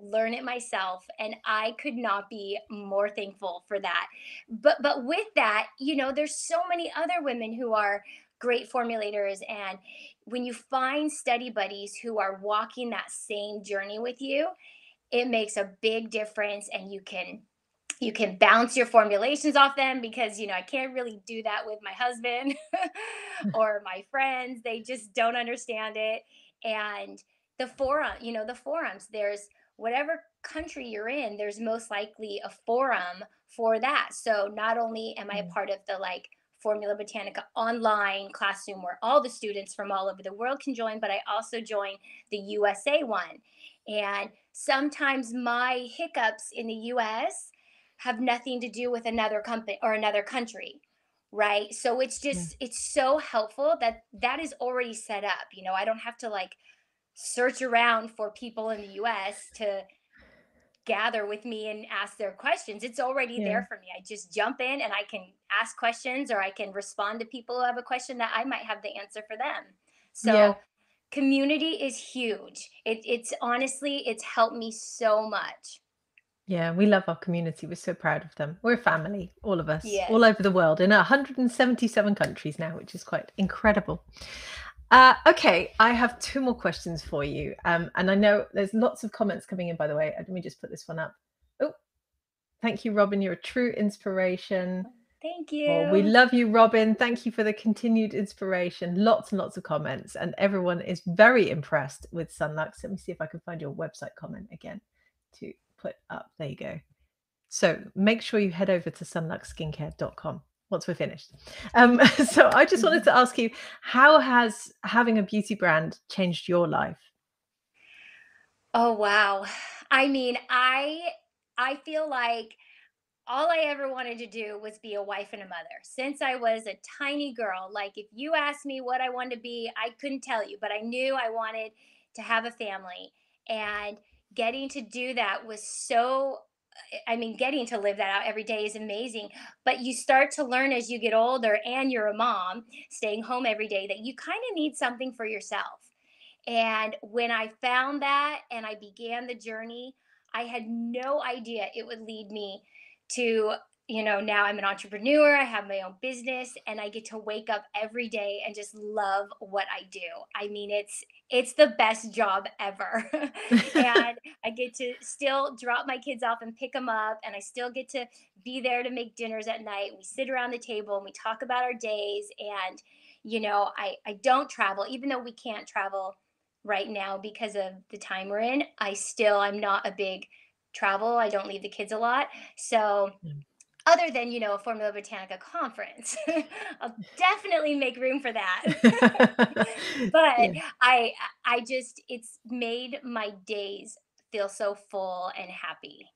learn it myself, and I could not be more thankful for that. But with that, there's so many other women who are great formulators, and when you find study buddies who are walking that same journey with you, it makes a big difference, and you can bounce your formulations off them, because I can't really do that with my husband or my friends. They just don't understand it. And the forums, there's whatever country you're in, there's most likely a forum for that. So not only am I a Mm. part of the like Formula Botanica online classroom where all the students from all over the world can join, but I also join the USA one. And sometimes my hiccups in the US have nothing to do with another company or another country, right? So Yeah. it's so helpful that that is already set up. I don't have to like search around for people in the US to gather with me and ask their questions. It's already Yeah. there for me. I just jump in and I can ask questions, or I can respond to people who have a question that I might have the answer for them. Yeah. So community is huge. It's honestly, it's helped me so much. Yeah, we love our community. We're so proud of them. We're a family, all of us, all Yes. over the world, in 177 countries now, which is quite incredible. Okay, I have two more questions for you. And I know there's lots of comments coming in, by the way. Let me just put this one up. Oh, thank you, Robin. You're a true inspiration. Thank Oh, we you. love you, Robin. Thank you for the continued inspiration. Lots and lots of comments, and everyone is very impressed with SunLux. Let me see if I can find your website comment again to put up. There you go. So make sure you head over to sunluxskincare.com once we're finished. So I just wanted to ask you, how has having a beauty brand changed your life? Oh wow. I mean, I feel like all I ever wanted to do was be a wife and a mother. Since I was a tiny girl, like if you asked me what I wanted to be, I couldn't tell you, but I knew I wanted to have a family. And getting to do that was so, I mean, getting to live that out every day is amazing. But you start to learn as you get older and you're a mom, staying home every day, that you kind of need something for yourself. And when I found that and I began the journey, I had no idea it would lead me to, now I'm an entrepreneur, I have my own business, and I get to wake up every day and just love what I do. I mean, it's the best job ever. And I get to still drop my kids off and pick them up, and I still get to be there to make dinners at night. We sit around the table and we talk about our days. And I don't travel, even though we can't travel right now because of the time we're in. I'm not a big travel. I don't leave the kids a lot. So other than, a Formula Botanica conference, I'll definitely make room for that. But Yeah. I just it's made my days feel so full and happy.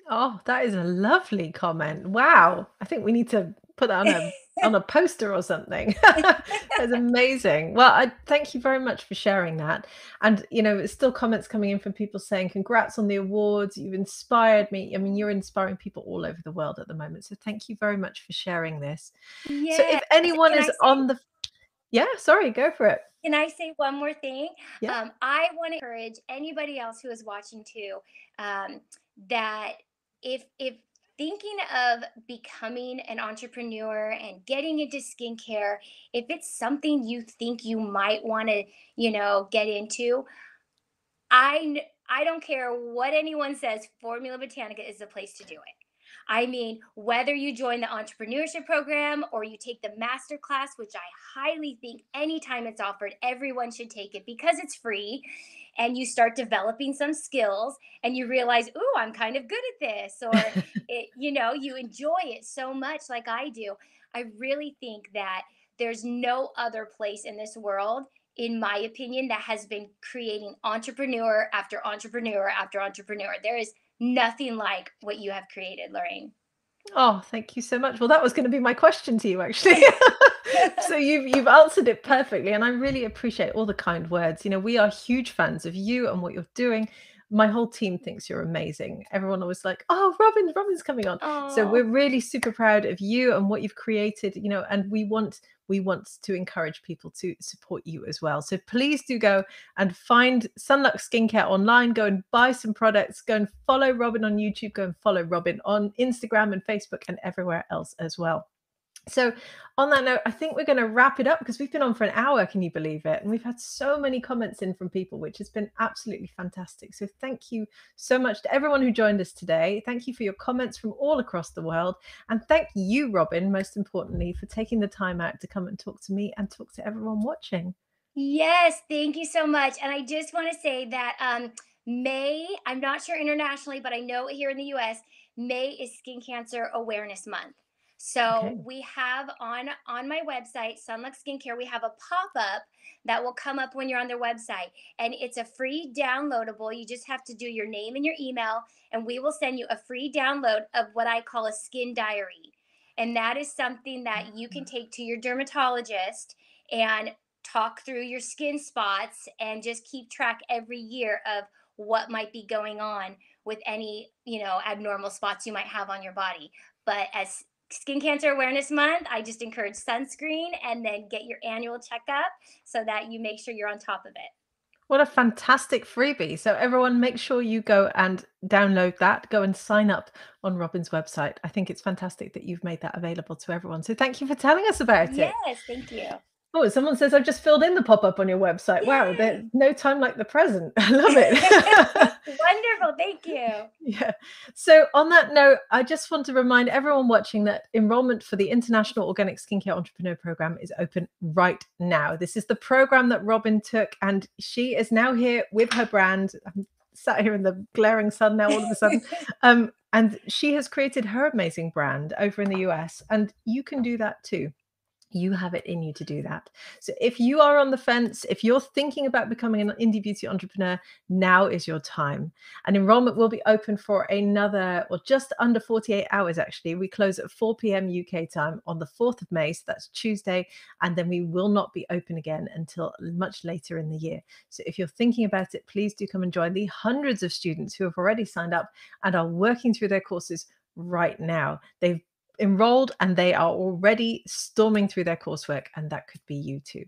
Oh, that is a lovely comment. Wow. I think we need to put that on a poster or something. That's amazing. Well, I thank you very much for sharing that. And there's still comments coming in from people saying, congrats on the awards. You've inspired me. I mean, you're inspiring people all over the world at the moment. So thank you very much for sharing this. So Yes. if anyone Can I is say on the Yeah, sorry, go for it. Can I say one more thing? Yeah. I want to encourage anybody else who is watching too, um, that if thinking of becoming an entrepreneur and getting into skincare, if it's something you think you might want to, get into, I don't care what anyone says, Formula Botanica is the place to do it. I mean, whether you join the entrepreneurship program or you take the master class, which I highly think anytime it's offered, everyone should take it because it's free, and you start developing some skills and you realize, ooh, I'm kind of good at this, or you enjoy it so much like I do. I really think that there's no other place in this world, in my opinion, that has been creating entrepreneur after entrepreneur after entrepreneur. There is nothing like what you have created, Lorraine. Oh, thank you so much. Well, that was going to be my question to you, actually. So you've answered it perfectly, and I really appreciate all the kind words. We are huge fans of you and what you're doing. My whole team thinks you're amazing. Everyone always like, "Oh, Robin's coming on." So Oh, we're really super proud of you and what you've created. And we want to encourage people to support you as well. So please do go and find SunLux Skincare online. Go and buy some products. Go and follow Robin on YouTube. Go and follow Robin on Instagram and Facebook and everywhere else as well. So, on that note, I think we're going to wrap it up because we've been on for an hour. Can you believe it? And we've had so many comments in from people, which has been absolutely fantastic. So, thank you so much to everyone who joined us today. Thank you for your comments from all across the world. And thank you, Robin, most importantly, for taking the time out to come and talk to me and talk to everyone watching. yes, thank you so much. And I just want to say that May, I'm not sure internationally, but I know here in the US, May is Skin Cancer Awareness Month. So Okay. we have on my website, SunLux Skincare, we have a pop-up that will come up when you're on their website. And it's a free downloadable. You just have to do your name and your email, and we will send you a free download of what I call a skin diary. And that is something that you can take to your dermatologist and talk through your skin spots and just keep track every year of what might be going on with any, abnormal spots you might have on your body. But as Skin Cancer Awareness Month, I just encourage sunscreen and then get your annual checkup so that you make sure you're on top of it. What a fantastic freebie. So, everyone, make sure you go and download that. Go and sign up on Robin's website. I think it's fantastic that you've made that available to everyone. So, thank you for telling us about it. Yes, thank you. Oh, someone says I've just filled in the pop-up on your website. Wow, there's Yay! no time like the present. I love it. Wonderful, thank you. Yeah. So on that note, I just want to remind everyone watching that enrollment for the International Organic Skincare Entrepreneur Program is open right now. This is the program that Robin took, and she is now here with her brand. I'm sat here in the glaring sun now all of a sudden. And she has created her amazing brand over in the US, and you can do that too. You have it in you to do that. So if you are on the fence, if you're thinking about becoming an indie beauty entrepreneur, now is your time. And enrollment will be open for another, well, just under 48 hours actually. We close at 4 p.m. UK time on the 4th of May. So that's Tuesday. And then we will not be open again until much later in the year. So if you're thinking about it, please do come and join the hundreds of students who have already signed up and are working through their courses right now. They've enrolled and they are already storming through their coursework, and that could be you too.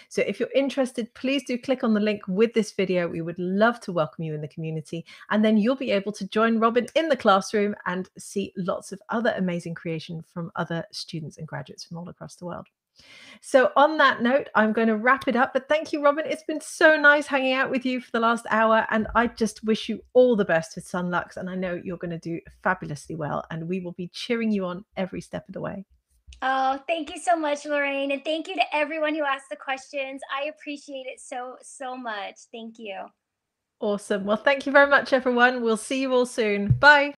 So if you're interested, please do click on the link with this video. We would love to welcome you in the community, and then you'll be able to join Robin in the classroom and see lots of other amazing creation from other students and graduates from all across the world. So, on that note, I'm going to wrap it up. But thank you, Robin. It's been so nice hanging out with you for the last hour. And I just wish you all the best with SunLux. And I know you're going to do fabulously well. And we will be cheering you on every step of the way. Oh, thank you so much, Lorraine. And thank you to everyone who asked the questions. I appreciate it so, so much. Thank you. Awesome. Well, thank you very much, everyone. We'll see you all soon. Bye.